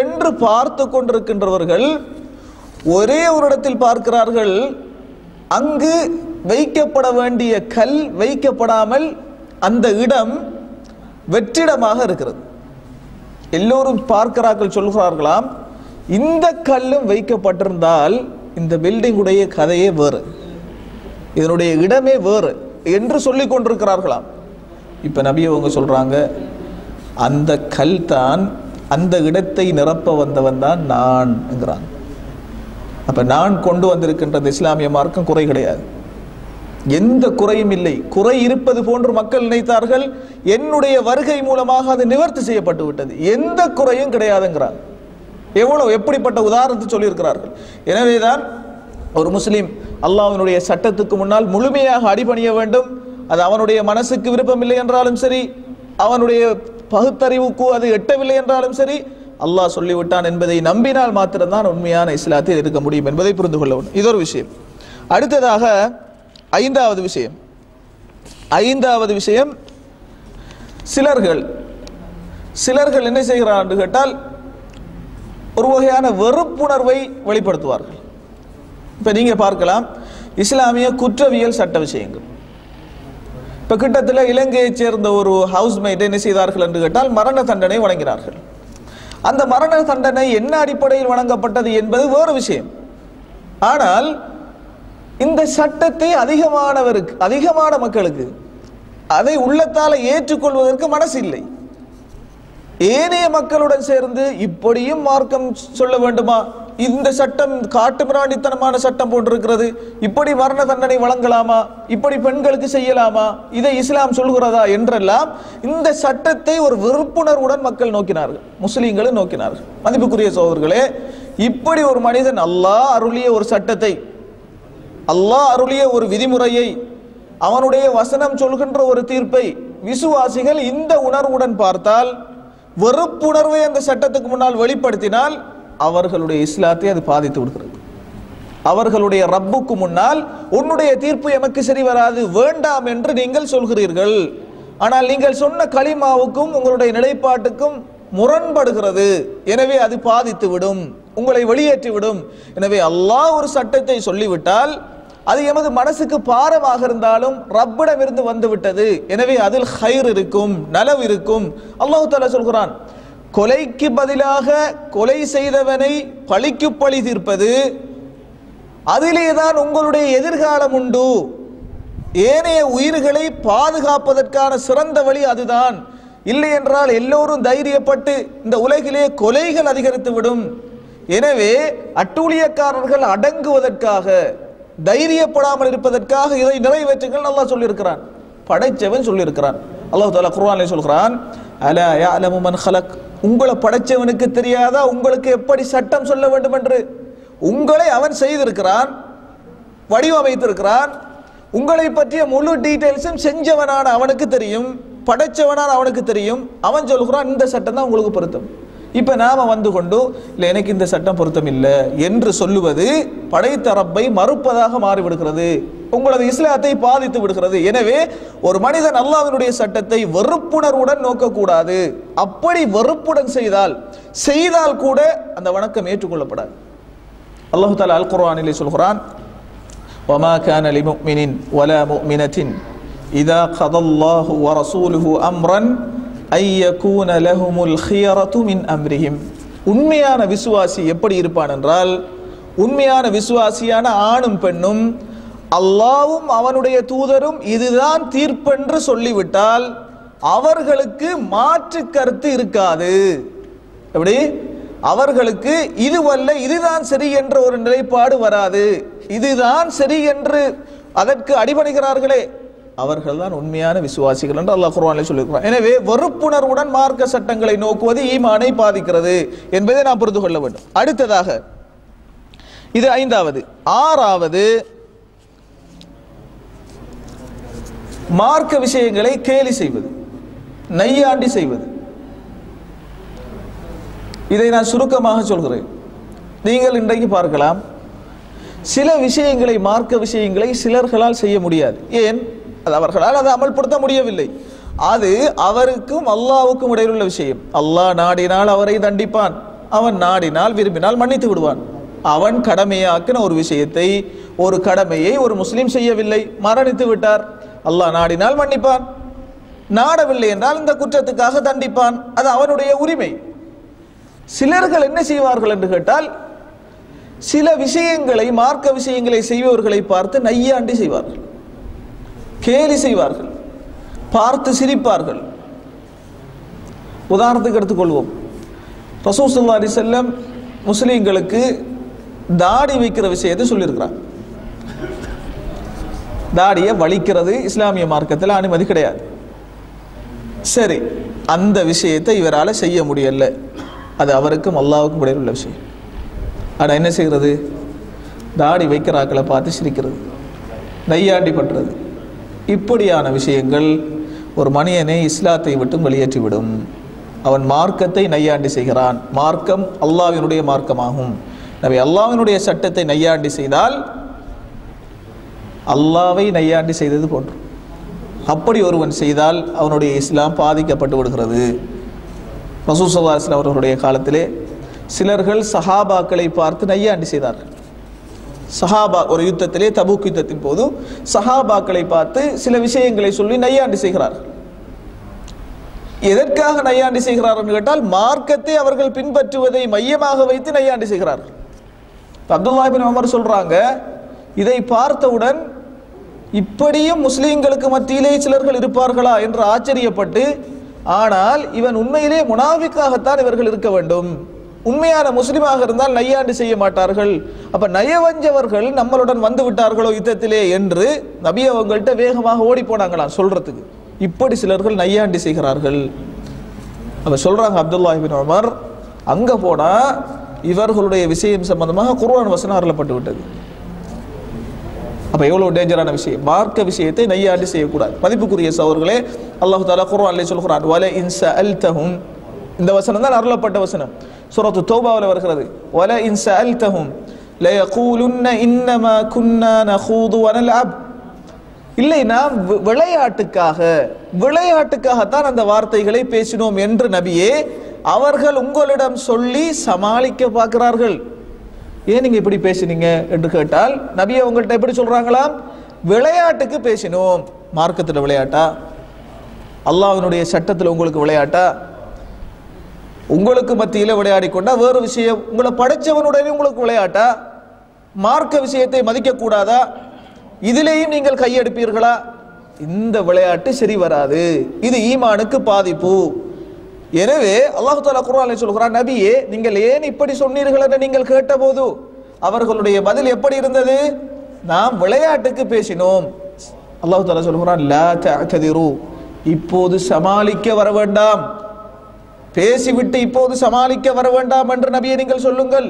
என்று பார்த்து கொண்டிருக்கின்றவர்கள் ஒரே ஒரு இடத்தில் பார்க்கிறார்கள். அங்கு வைக்கப்பட வேண்டிய கல் வைக்கப்படாமல் அந்த இடம் வெற்றிடமாக இருக்கிறது. எல்லோரும் பார்க்கிறார்கள், சொல்கிறார்களாம், இந்த கல்லும் வைக்கப்பட்டிருந்தால் இந்த பில்டிங் உடைய கதையே வேறு, இதனுடைய இடமே வேறு என்று சொல்லிக் கொண்டிருக்கிறார்களாம். இப்ப நபி அவங்க சொல்றாங்க, அந்த கல் தான், அந்த இடத்தை நிரப்ப வந்தவன் தான் நான் என்கிறான். அப்ப நான் கொண்டு வந்திருக்கின்றது இஸ்லாமிய மார்க்கம் குறை கிடையாது, எந்த குறையும் இல்லை. குறை இருப்பது போன்று மக்கள் நினைத்தார்கள், என்னுடைய வருகை மூலமாக அது நிவர்த்தி செய்யப்பட்டு விட்டது, எந்த குறையும் கிடையாதுங்கிறார். எவ்வளவு எப்படிப்பட்ட உதாரணத்தை சொல்லியிருக்கிறார்கள். எனவேதான் ஒரு முஸ்லீம் அல்லாஹ்வினுடைய சட்டத்துக்கு முன்னால் முழுமையாக அடிபணிய வேண்டும். அது அவனுடைய மனசுக்கு விருப்பம் இல்லை என்றாலும் சரி, அவனுடைய பகுத்தறிவுக்கு அது எட்டவில்லை என்றாலும் சரி, அல்லாஹ் சொல்லிவிட்டான் என்பதை நம்பினால் மாத்திரம்தான் உண்மையான இஸ்லாத்தில் இருக்க முடியும் என்பதை புரிந்து கொள்ள வேண்டும். இது ஒரு விஷயம். அடுத்ததாக ஐந்தாவது விஷயம், சிலர்கள் என்ன செய்கிறார்கள் என்று கேட்டால், ஒரு வகையான வெறுப்புணர்வை வெளிப்படுத்துவார்கள். இப்ப நீங்க பார்க்கலாம், இஸ்லாமிய குற்றவியல் சட்ட விஷயங்கள். இப்ப கிட்டத்தில் இலங்கையைச் சேர்ந்த ஒரு ஹவுஸ்மேட் என்ன செய்தார்கள் என்று கேட்டால், மரண தண்டனை வழங்கினார்கள். அந்த மரண தண்டனை என்ன அடிப்படையில் வழங்கப்பட்டது என்பது வேறு விஷயம். ஆனால் இந்த சட்டத்தை அதிகமான மக்களுக்கு அதை உள்ளத்தால ஏற்றுக்கொள்வதற்கு மனசு இல்லை. ஏனைய மக்களுடன் சேர்ந்து இப்படியும் மார்க்கம் சொல்ல வேண்டுமா, இந்த சட்டம் காட்டு மிராண்டித்தனமான சட்டம் போன்றிருக்கிறது, இப்படி மரண தண்டனை வழங்கலாமா, இப்படி பெண்களுக்கு செய்யலாமா, இதை இஸ்லாம் சொல்கிறதா என்றெல்லாம் இந்த சட்டத்தை ஒரு வெறுப்புணர்வுடன் மக்கள் நோக்கினார்கள், முஸ்லீம்களும் நோக்கினார்கள். மதிப்புக்குரிய சகோதரர்களே, இப்படி ஒரு மனிதன் அல்லாஹ் அருளிய ஒரு சட்டத்தை, அல்லாஹ் அருளிய ஒரு விதிமுறையை, அவனுடைய வசனம் சொல்கின்ற ஒரு தீர்ப்பை விசுவாசிகள் இந்த உணர்வுடன் பார்த்தால், வெறுப்புணர்வை அந்த சட்டத்துக்கு முன்னால் வெளிப்படுத்தினால், அவர்களுடைய இஸ்லாத்தை அது பாதித்து விடுகிறது. அவர்களுடைய ரப்புக்கு முன்னால் உன்னுடைய தீர்ப்பு எமக்கு சரி வராது, வேண்டாம் என்று நீங்கள் சொல்கிறீர்கள். ஆனால் நீங்கள் சொன்ன கலிமாவுக்கும் உங்களுடைய நிலைப்பாட்டுக்கும் முரண்படுகிறது, எனவே அது பாதித்து விடும், உங்களை வெளியேற்றி விடும். எனவே அல்லாஹ் ஒரு சட்டத்தை சொல்லிவிட்டால் அது எமது மனசுக்கு பாரமாக இருந்தாலும் ரப்பிடம் இருந்து வந்து விட்டது, எனவே அதில் ஹைர் இருக்கும், நலவு இருக்கும். அல்லாஹ் தஆலா சொல்கிறான், கொலைக்கு பதிலாக கொலை செய்தவனை பழிக்கு பழி தீர்ப்பது, அதிலேதான் உங்களுடைய எதிர்காலம் உண்டு, ஏனைய உயிர்களை பாதுகாப்பதற்கான சிறந்த வழி அதுதான். இல்லை என்றால் எல்லோரும் தைரியப்பட்டு இந்த உலகிலே கொலைகள் அதிகரித்து விடும். எனவே அட்டூழியக்காரர்கள் அடங்குவதற்காக, தைரியப்படாமல் இருப்பதற்காக இதை நிறைவேற்றுங்கள் அல்லாஹ் சொல்லியிருக்கிறான், படைச்சவன் சொல்லியிருக்கிறான். அல்லாஹ் தஆலா குர்ஆனில் சொல்கிறான், அலா யஅலமு மன் ஹலக், உங்களை படைச்சவனுக்கு தெரியாதா உங்களுக்கு எப்படி சட்டம் சொல்ல வேண்டும் என்று? உங்களை அவன் செய்திருக்கிறான், வடிவமைத்திருக்கிறான், உங்களை பற்றிய முழு டீடைல்ஸும் செஞ்சவனான அவனுக்கு தெரியும், படைச்சவனான அவனுக்கு தெரியும். அவன் சொல்கிறான், இந்த சட்டம் தான் உங்களுக்கு பொருத்தம். இப்ப நாம வந்து கொண்டு இல்லை எனக்கு இந்த சட்டம் பொருத்தம் இல்லை என்று சொல்லுவது படைத்த ரப்பை மறுப்பதாக மாறிவிடுகிறது, உங்களது இஸ்லாத்தை பாதித்து விடுகிறது. எனவே ஒரு மனிதன் அல்லாஹ்வினுடைய சட்டத்தை வெறுப்புணர்வுடன் நோக்கக்கூடாது. அப்படி வெறுப்புடன் செய்தால் கூட அந்த வணக்கம் ஏற்றுக்கொள்ளப்படாது. அல்லாஹ் தஆலா அல் குர்ஆனிலே சொல்கிறான், வமா கான லிமுஃமினின் வலா முஃமினத்தின் இதா கதல்லாஹு வ ரசூலுஹு அம்ரன் ஐயகூன லஹுமுல் ஹியரத்து மின் அம்ரிஹிம். உண்மையான விசுவாசி எப்படி இருப்பான் என்றால், உண்மையான விசுவாசியான ஆணும் பெண்ணும் அல்லாஹ்வும் அவனுடைய தூதரும் இதுதான் தீர்ப்பென்று சொல்லிவிட்டால் அவர்களுக்கு மாற்று கருத்து இருக்காது. எப்படி? அவர்களுக்கு இதுவல்ல இதுதான் சரி என்ற ஒரு நிலைப்பாடு வராது. இதுதான் சரி என்று அதற்கு அடிபணிகிறார்களே அவர்கள் தான் உண்மையான விசுவாசிகள் என்று அல்லாஹ் குர்ஆனில் சொல்லியிருக்கிறார். எனவே வெறுப்புணர்வுடன் மார்க்க சட்டங்களை நோக்குவது ஈமானை பாதிக்கிறது என்பதை நாம் புரிந்து கொள்ள வேண்டும். அடுத்ததாக இது ஐந்தாவது. ஆறாவது, மார்க்க விஷயங்களை கேலி செய்வது, நையாண்டி செய்வது. இதை நான் சுருக்கமாக சொல்கிறேன். நீங்கள் இன்றைக்கு பார்க்கலாம், சில விஷயங்களை, மார்க்க விஷயங்களை சிலர்களால் செய்ய முடியாது. ஏன்? அது அவர்களால் அதை அமல்படுத்த முடியவில்லை. அது அவருக்கும் அல்லாஹ்வுக்கும் இடையில் உள்ள விஷயம். அல்லாஹ் நாடினால் அவரை தண்டிப்பான், அவன் நாடினால் விரும்பினால் மன்னித்து விடுவான். அவன் கடமையாக்கின ஒரு விஷயத்தை, ஒரு கடமையை ஒரு முஸ்லிம் செய்யவில்லை, மரணித்து விட்டார். அல்லாஹ் நாடினால் மன்னிப்பான், நாடவில்லை என்றால் இந்த குற்றத்துக்காக தண்டிப்பான். அது அவனுடைய உரிமை. சிலர்கள் என்ன செய்வார்கள் என்று கேட்டால், சில விஷயங்களை, மார்க்க விஷயங்களை செய்பவர்களை பார்த்து நையாண்டி செய்வார்கள், கேலி செய்வார்கள், பார்த்து சிரிப்பார்கள். உதாரணத்துக்கு எடுத்துக்கொள்வோம். ரசூல் ஸல்லல்லாஹு அலைஹி வஸல்லம் முஸ்லிம்களுக்கு தாடி வைக்கிற விஷயத்தை சொல்லியிருக்கிறார். தாடியை வலிக்கிறது இஸ்லாமிய மார்க்கத்தில் அனுமதி கிடையாது. சரி, அந்த விஷயத்தை இவரால் செய்ய முடியல, அது அவருக்கும் அல்லாஹ்வுக்கும் இடையில் உள்ள விஷயம். ஆனால் என்ன செய்கிறது? தாடி வைக்கிறாக்களை பார்த்து சிரிக்கிறது, நையாண்டி பண்ணுறது. இப்படியான விஷயங்கள் ஒரு மனிதனை இஸ்லாத்தை விட்டு வெளியேற்றிவிடும். அவன் மார்க்கத்தை நையாண்டி செய்கிறான். மார்க்கம் அல்லாஹ்வினுடைய மார்க்கமாகும். நபி அல்லாஹ்வினுடைய சட்டத்தை நையாண்டி செய்தால் அல்லாஹ்வை நையாண்டி செய்தது போன்று. அப்படி ஒருவன் செய்தால் அவனுடைய இஸ்லாம் பாதிக்கப்பட்டு விடுகிறது. ரசூல் ஸல்லல்லாஹு அலைஹி வஸல்லம் அவர்களுடைய காலத்திலே சிலர்கள் சஹாபாக்களை பார்த்து நையாண்டி செய்தார்கள். சஹாபா ஒரு யுத்தத்திலே, தபூக் யுத்தத்தின் போது சஹாபாக்களை பார்த்து சில விஷயங்களை சொல்லி நையாண்டி செய்கிறார்கள். எதற்காக நையாண்டி செய்கிறார்கள் என்று கேட்டால், மார்க்கத்தை அவர்கள் பின்பற்றுவதை மையமாக வைத்து நையாண்டி செய்கிறார்கள். அப்துல்லாஹ் இப்னு உமர் சொல்றாங்க, இதை பார்த்தவுடன் இப்படியும் முஸ்லீம்களுக்கு மத்தியிலே சிலர்கள் இருப்பார்களா என்று ஆச்சரியப்பட்டு, ஆனால் இவன் உண்மையிலே முனாஃபிக்காகத்தான் இவர்கள் இருக்க வேண்டும், உண்மையான முஸ்லிமாக இருந்தால் நையாண்டி செய்ய மாட்டார்கள், அப்ப நயவஞ்சவர்கள் நம்மளுடன் வந்து விட்டார்களோ யுத்தத்திலே என்று நபி அவங்கள்ட்ட வேகமாக ஓடி போனாங்களாம் சொல்றதுக்கு. இப்படி சிலர்கள் நையாண்டி செய்கிறார்கள். அப்ப சொல்றாங்க அப்துல்லாஹ் இப்னு உமர், அங்க போனா இவர்களுடைய விஷயம் சம்பந்தமாக குர்ஆன் வசனம் அருளப்பட்டு விட்டது. அப்ப எவ்வளவு டேஞ்சரான விஷயம். மார்க்க விஷயத்தை நையாண்டி செய்யக்கூடாது. மதிப்புக்குரிய சகோதரர்களே, அல்லாஹ் தஆலா குர்ஆனிலே சொல்கிறான், வல இன் சஅல்தஹும், இந்த வசனம் தான் அருளப்பட்ட வசனம். சூரத்து தௌபாவில் வருகிறது, வல இன் சஅல்தஹும் லயகூலுன்ன இன்னமா குன்னா நகூது வனல்அப். இல்லை, நாம் விளையாட்டுக்காகத்தான் அந்த வார்த்தைகளை பேசினோம் என்று நபியே அவர்கள் உங்களிடம் சொல்லி சமாளிக்க பார்க்கிறார்கள். ஏன் நீங்க இப்படி பேசினீங்க என்று கேட்டால், நபியை உங்கள்கிட்ட எப்படி சொல்றாங்களாம்? விளையாட்டுக்கு பேசினோம். மார்க்கத்தில் விளையாட்டா? அல்லாஹ்வினுடைய சட்டத்தில் உங்களுக்கு விளையாட்டா? உங்களுக்கு மத்தியில் விளையாடி கொண்டா வேறு விஷயம். உங்களை படைச்சவனுடைய உங்களுக்கு விளையாட்டா? மார்க்க விஷயத்தை மதிக்க கூடாதா? இதிலேயும் நீங்கள் கையெடுப்பீர்களா? இந்த விளையாட்டு சரி வராது, இது ஈமானுக்கு பாதிப்பு. எனவே அல்லாஹ் தஆலா குர்ஆனில் சொல்கிறான், நபியே நீங்கள் ஏன் இப்படி சொன்னீர்கள் என்று நீங்கள் கேட்டபோது அவர்களுடைய பதில் எப்படி இருந்தது? நாம் விளையாட்டுக்கு பேசினோம். அல்லாஹ் தஆலா சொல்கிறான், லா தஅததிரு, இப்போது சமாளிக்க வர வேண்டாம், பேசிவிட்டு இப்போது சமாளிக்க வர வேண்டாம் என்று நபியை நீங்கள் சொல்லுங்கள்.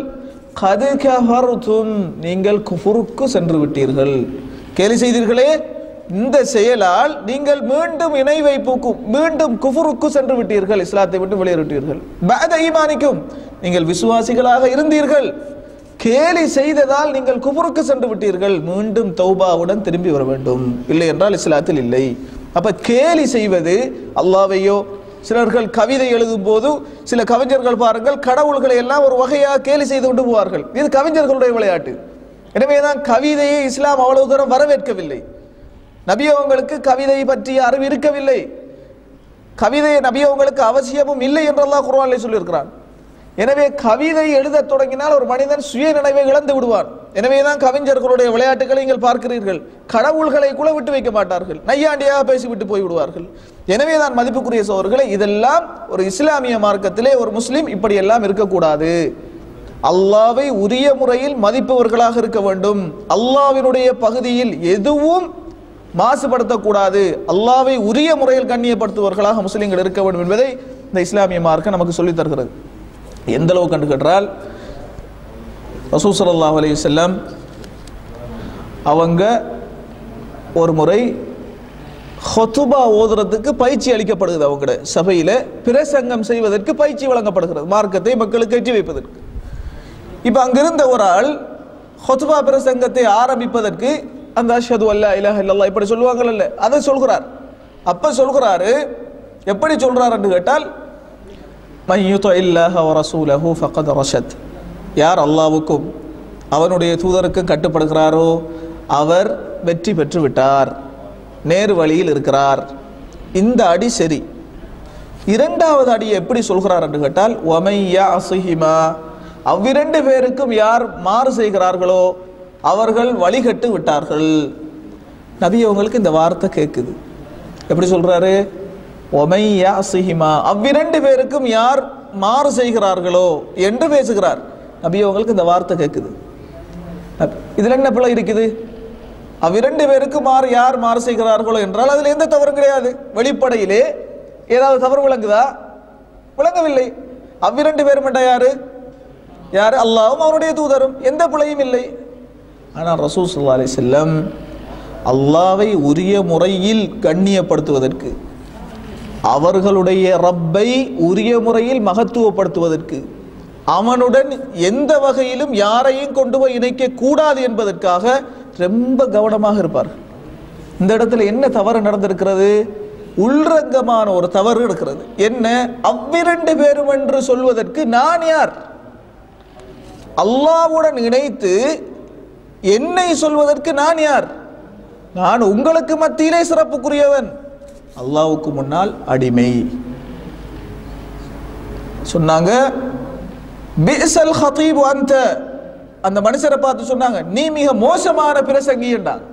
கது கஃபர்தும், நீங்கள் குஃபுருக்கு சென்று விட்டீர்கள், கேலி செய்தீர்களே, இந்த செயலால் நீங்கள் மீண்டும் இணை வைப்புக்கும் மீண்டும் குஃபுருக்கு சென்று விட்டீர்கள், இஸ்லாத்தை விட்டு வெளியேறிட்டீர்கள். பஅத ஈமானிக்கும், நீங்கள் விசுவாசிகளாக இருந்தீர்கள், கேலி செய்ததால் நீங்கள் குஃபுருக்கு சென்று விட்டீர்கள், மீண்டும் தௌபாவுடன் திரும்பி வர வேண்டும், இல்லை என்றால் இஸ்லாத்தில் இல்லை. அப்ப கேலி செய்வது அல்லாஹ்வையோ, சிலர்கள் கவிதை எழுதும் போது சில கவிஞர்கள் பாருங்கள் கடவுள்களை எல்லாம் ஒரு வகையாக கேலி செய்து கொண்டு போவார்கள். இது கவிஞர்களுடைய விளையாட்டு. எனவேதான் கவிதையை இஸ்லாம் அவ்வளவு தூரம் வரவேற்கவில்லை. நபி அவங்களுக்கு கவிதை பற்றிய அறிவு இருக்கவில்லை, கவிதை நபி அவங்களுக்கு அவசியமும் இல்லை என்று அல்லாஹ் குர்ஆனில் சொல்லியிருக்கிறான். எனவே கவிதை எழுத தொடங்கினால் ஒரு மனிதன் சுய நினைவை இழந்து விடுவான். எனவேதான் கவிஞர்களுடைய விளையாட்டுகளை நீங்கள் பார்க்கிறீர்கள், கடவுள்களை கூட விட்டு வைக்க மாட்டார்கள், நையாண்டியாக பேசிவிட்டு போய் விடுவார்கள். எனவேதான் மதிப்புக்குரிய சகோதரர்களே, இதெல்லாம் ஒரு இஸ்லாமிய மார்க்கத்திலே ஒரு முஸ்லிம் இப்படியெல்லாம் இருக்கக்கூடாது. அல்லாஹ்வை உரிய முறையில் மதிப்பவர்களாக இருக்க வேண்டும். அல்லாஹ்வினுடைய பகுதியில் எதுவும் மாசுபடுத்தக்கூடாது. அல்லாஹ்வை உரிய முறையில் கண்ணியப்படுத்துவர்களாக முஸ்லிம்கள் இருக்க வேண்டும் என்பதை இந்த இஸ்லாமிய மார்க்கம் நமக்கு சொல்லித் தருகிறது. எந்த அளவுக்கு கண்டு கேட்டால், ரசூல் ஸல்லல்லாஹு அலைஹி வஸல்லம் அவங்க ஒரு முறை ஹுதுபா ஓதுறதுக்கு பயிற்சி அளிக்கப்படுகிறது. அவங்க சபையில பிரசங்கம் செய்வதற்கு பயிற்சி வழங்கப்படுகிறது, மார்க்கத்தை மக்களுக்கு எட்டி வைப்பதற்கு. இப்ப அங்கிருந்த ஒரு ஆள் ஹுதுபா பிரசங்கத்தை ஆரம்பிப்பதற்கு அந்த அஷ்ஹது அல்லா இலாஹ இல்லல்லாஹ் இப்படி சொல்லுவாங்கல்ல, அதை சொல்கிறார். அப்ப சொல்கிறாரு, எப்படி சொல்றார் என்று கேட்டால், மன் யுதிஇல்லாஹ வ ரசூலஹு ஃபகத் ரஷத், யார் அல்லாஹ்வுக்கும் அவனுடைய தூதருக்கும் கட்டுப்படுகிறாரோ அவர் வெற்றி பெற்று விட்டார், நேர் வழியில் இருக்கிறார். இந்த அடி சரி. இரண்டாவது அடியை எப்படி சொல்கிறார் என்று கேட்டால் வமையா அசுஹிமா, அவ்விரண்டு பேருக்கும் யார் மாறு செய்கிறார்களோ அவர்கள் வழிகட்டு விட்டார்கள். நபி அவங்களுக்கு இந்த வார்த்தை கேட்குது. எப்படி சொல்றாரு? ஒமையா அசுஹிமா, அவ்விரண்டு பேருக்கும் யார் மாறு செய்கிறார்களோ என்று பேசுகிறார். நபி அவங்களுக்கு இந்த வார்த்தை கேட்குது. இதுல என்ன பிள்ளை இருக்குது? அவ்விரண்டு பேருக்கு யார் மாறு செய்கிறார்களோ என்றால் அதுல எந்த தவறும் கிடையாது. வெளிப்படையிலே ஏதாவது தவறு விளங்குதா? விளங்கவில்லை. அவ்விரண்டு பேரும் யாரு? யாரு? அல்லாஹ்வும் அவருடைய தூதரும். எந்த பிழையும் இல்லை. ஆனால் ரசூல் ஸல்லல்லாஹு அலைஹி வஸல்லம் அல்லாஹ்வை உரிய முறையில் கண்ணியப்படுத்துவதற்கு, அவர்களுடைய ரப்பை உரிய முறையில் மகத்துவப்படுத்துவதற்கு, அவனுடன் எந்த வகையிலும் யாரையும் கொண்டு போய் இணைக்க கூடாது என்பதற்காக ரொம்ப கவனமாக இருப்பார். இந்த இடத்துல என்ன தவறு நடந்திருக்கிறது? உள்ரங்கமான ஒரு தவறு இருக்கிறது. என்ன? அவ்விரண்டு பேரும் என்று சொல்வதற்கு நான் யார்? அல்லாஹ்வுடன் இணைத்து என்னை சொல்வதற்கு நான் யார்? நான் உங்களுக்கு மத்தியிலே சிறப்புக்குரியவன், அல்லாஹ்வுக்கு முன்னால் அடிமை. சொன்னாங்க பிஸல் ஹதீபு அன்த, அந்த மனுஷரை பார்த்து சொன்னாங்க நீ மிக மோசமான பிரசங்கி என்றாங்க,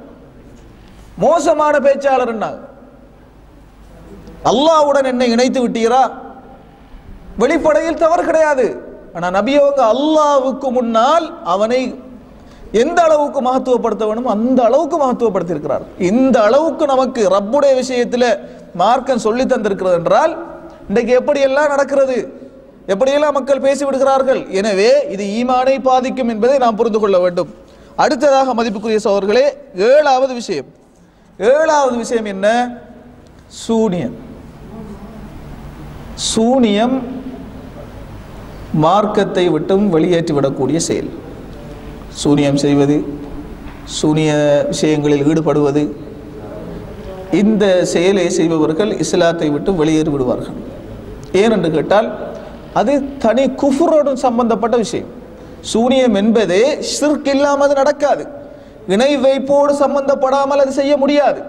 மோசமான பேச்சாளர் என்றாங்க. அல்லாஹ்வுடன் என்னை இணைத்து விட்டீரா? வெளிப்படையில் தவறு கிடையாது. ஆனா நபி அவங்க அல்லாஹ்வுக்கு முன்னால் அவனை எந்த அளவுக்கு மகத்துவப்படுத்த வேணுமோ அந்த அளவுக்கு மகத்துவப்படுத்தி இருக்கிறார். இந்த அளவுக்கு நமக்கு ரப்புடைய விஷயத்தில் மார்க்கம் சொல்லி தந்திருக்கிறது என்றால் இன்றைக்கு எப்படியெல்லாம் நடக்கிறது, எப்படியெல்லாம் மக்கள் பேசிவிடுகிறார்கள். எனவே இது ஈமானை பாதிக்கும் என்பதை நாம் புரிந்து கொள்ள வேண்டும். அடுத்ததாக மதிப்புக்குரிய சகோதரர்களே, ஏழாவது விஷயம் என்ன? சூனியம். சூனியம் மார்க்கத்தை விட்டும் வெளியேற்றிவிடக்கூடிய செயல். சூனியம் செய்வது, சூனிய விஷயங்களில் ஈடுபடுவது, இந்த செயலை செய்பவர்கள் இஸ்லாத்தை விட்டு வெளியேறி விடுவார்கள். ஏனென்று கேட்டால் அது தனி குஃப்ரோடு சம்பந்தப்பட்ட விஷயம். சூனியம் என்பதே ஷிர்க் இல்லாமல் நடக்காது. இணை வைப்போடு சம்பந்தப்படாமல் அது செய்ய முடியாது.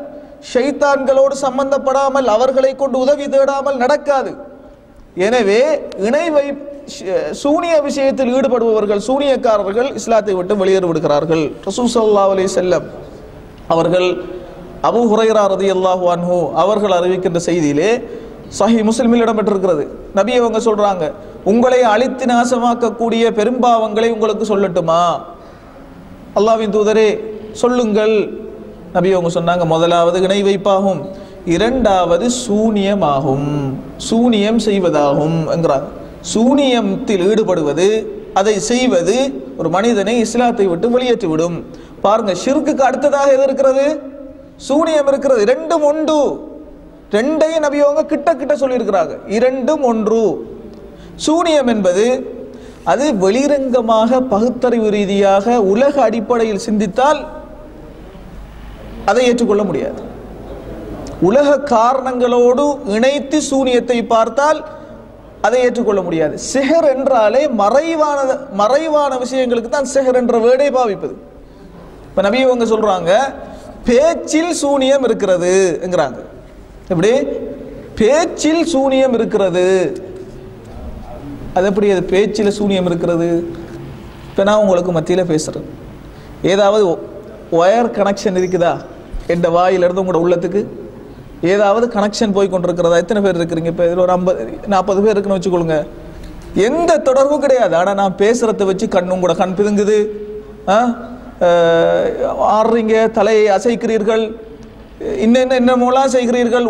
ஷைத்தான்களோடு சம்பந்தப்படாமல் அவர்களை கொண்டு உதவி தேடாமல் நடக்காது. எனவே சூனிய விஷயத்தில் ஈடுபடுபவர்கள், சூனியக்காரர்கள் இஸ்லாத்தை விட்டு வெளியேறி விடுகிறார்கள். ரசூல் ஸல்லல்லாஹு அலைஹி வஸல்லம் அவர்கள் அபூ ஹுரைரா ரலியல்லாஹு அன்ஹு அவர்கள் அறிவிக்கின்ற செய்தியிலே சஹீஹ் முஸ்லிமில் இடம்பெற்றிருக்கிறது. நபி அவங்க சொல்றாங்க, உங்களை அழித்து நாசமாக்கக்கூடிய பெரும்பாவங்களை உங்களுக்கு சொல்லட்டுமா? அல்லாஹ்வின் தூதரே சொல்லுங்கள். நபி அவங்க சொன்னாங்க, முதலாவது இணை வைப்பாகும், இரண்டாவது சூனியமாகும், சூனியம் செய்வதாகும் என்கிறாங்க. சூனியத்தில் ஈடுபடுவது, அதை செய்வது ஒரு மனிதனை இஸ்லாத்தை விட்டு வெளியேற்றிவிடும். பாருங்க, ஷிர்க்குக்கு அடுத்ததாக எது இருக்கிறது? சூனியம் இருக்கிறது. இரண்டும் ஒன்று. ரெண்டையும் நபி அவங்க கிட்ட சொல்லியிருக்கிறாங்க. இரண்டும் ஒன்று. சூனியம் என்பது அது வெளிரங்கமாக பகுத்தறிவு ரீதியாக உலக அடிப்படையில் சிந்தித்தால் அதை ஏற்றுக்கொள்ள முடியாது. உலக காரணங்களோடு இணைத்து சூனியத்தை பார்த்தால் அதை ஏற்றுக்கொள்ள முடியாது. சிஹர் என்றாலே மறைவான விஷயங்களுக்கு தான் சிஹர் என்ற வேர்டை பாவிப்பது. இப்ப நபி அவங்க சொல்றாங்க, பேச்சில் சூனியம் இருக்கிறது என்கிறாங்க. எப்படி? பேச்சில் சூனியம் இருக்கிறது. அது எப்படி? அது பேச்சில் சூனியம் இருக்கிறது? இப்போ நான் உங்களுக்கு மத்தியில் பேசுகிறேன், ஏதாவது ஒயர் கனெக்ஷன் இருக்குதா என்ற வாயிலிருந்து உங்களோட உள்ளத்துக்கு? ஏதாவது கனெக்ஷன் போய் கொண்டிருக்கிறதா? எத்தனை பேர் இருக்கிறீங்க? இப்போ இதில் ஒரு 50-40 பேர் இருக்குன்னு வச்சுக்கொள்ளுங்க. எந்த தொடர்பும் கிடையாது. ஆனால் நான் பேசுகிறத வச்சு உங்களோட கண் பிதுங்குது, ஆடுறீங்க, தலையை அசைக்கிறீர்கள், என்னென்னலாம் செய்கிறீர்கள்,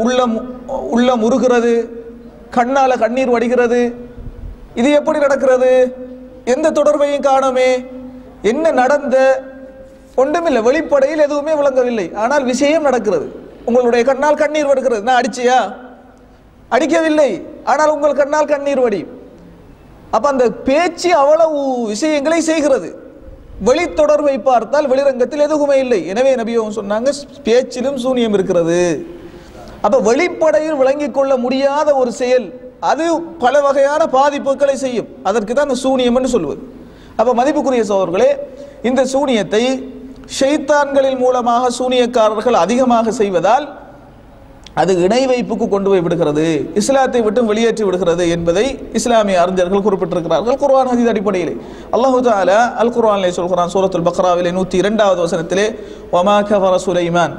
உள்ளம் உருகிறது, கண்ணால் கண்ணீர் வடிகிறது. இது எப்படி நடக்கிறது? எந்த தொடர்பையும் காணோமே. என்ன நடந்த? ஒன்றுமில்லை, வெளிப்படையில் எதுவுமே விளங்கவில்லை. ஆனால் விஷயம் நடக்கிறது. உங்களுடைய கண்ணால் கண்ணீர் வருகிறது. நான் அடிச்சியா? அடிக்கவில்லை. ஆனால் உங்கள் கண்ணால் கண்ணீர் வடி. அப்ப அந்த பேச்சு அவ்வளவு விஷயங்களை செய்கிறது. வெளி தொடர்பை பார்த்தால் வெளிரங்கத்தில் எதுவுமே இல்லை. எனவே நபியும் சொன்னாங்க, பேச்சிலும் சூனியம் இருக்கிறது. அப்ப வெளிப்படையில் விளங்கிக் கொள்ள முடியாத ஒரு செயல், அது பல வகையான பாதிப்புகளை செய்யும். அதற்கு தான் அந்த சூனியம் என்று சொல்வது. அப்ப மதிப்புக்குரிய சகோதரர்களே, இந்த சூனியத்தை ஷைத்தான்களின் மூலமாக சூனியக்காரர்கள் அதிகமாக செய்வதால் அது இணை வைப்புக்கு கொண்டு போய் விடுகிறது, இஸ்லாத்தை விட்டு வெளியேற்றி விடுகிறது என்பதை இஸ்லாமிய அறிஞர்கள் குறிப்பிட்டிருக்கிறார்கள் குர்ஆன் ஹதீஸ் அடிப்படையிலே. அல்லாஹ் தஆலா அல் குர்ஆனிலே சொல்கிறான், சூரத்துல் பக்ராவிலே 102வது வசனத்திலே, வமா கஃபர சுலைமான்,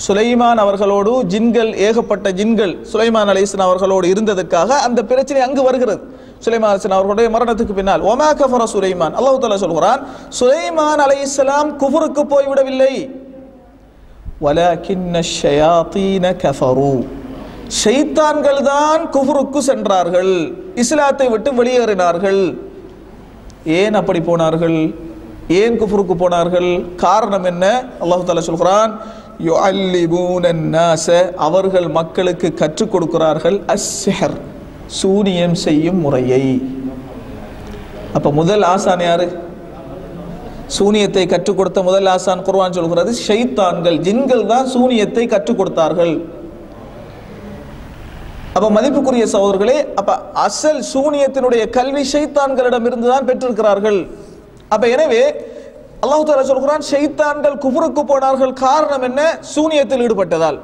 சுலைமான் அவர்களோடு ஜின்கள், ஏகப்பட்ட ஜின்கள் சுலைமான் அலைஹிஸ்ஸலாம் அவர்களோடு இருந்ததற்காக அந்த பிரச்சனை அங்கு வருகிறது. சுலைமான் அலைஹிஸ்ஸலாம் அவர்களுடைய மரணத்துக்கு பின்னால் வமா கஃபர சுலைமான், அல்லாஹ் தஆலா சொல்கிறான், சுலைமான் அலைஹிஸ்ஸலாம் குஃப்ருக்கு போய்விடவில்லை, வலக்கின்ன ஷயாத்தீன கஃபரு, ஷைத்தான்கள் தான் குஃப்ருக்கு சென்றார்கள், இஸ்லாத்தை விட்டு வெளியேறினார்கள். ஏன் அப்படி போனார்கள்? ஏன் குஃப்ருக்கு போனார்கள்? காரணம் என்ன? அல்லாஹ் தஆலா சொல்கிறான், யுஅல்லிமூனன் நாஸ, அவர்கள் மக்களுக்கு கற்றுக் கொடுக்கிறார்கள் அஸ்ஸிஹர், சூனியம் செய்யும் முறையை. அப்ப முதல் ஆசான் யாரு? சூனியத்தை கற்றுக் கொடுத்த முதல் ஆசான் குர்ஆன் சொல்கிறது ஷைத்தான்கள், ஜின்கள் தான் சூனியத்தை கற்றுக் கொடுத்தார்கள். அப்ப மதிப்புக்குரிய சகோதரர்களே, அப்ப அசல் சூனியத்தினுடைய கல்வி ஷைத்தான்களிடம் இருந்துதான் பெற்றிருக்கிறார்கள். அப்ப எனவே அல்லாஹ் தஆலா சொல்கிறான், ஷைத்தான்கள் குஃப்ருக்கு போனார்கள். காரணம் என்ன? சூனியத்தில் ஈடுபட்டதால்.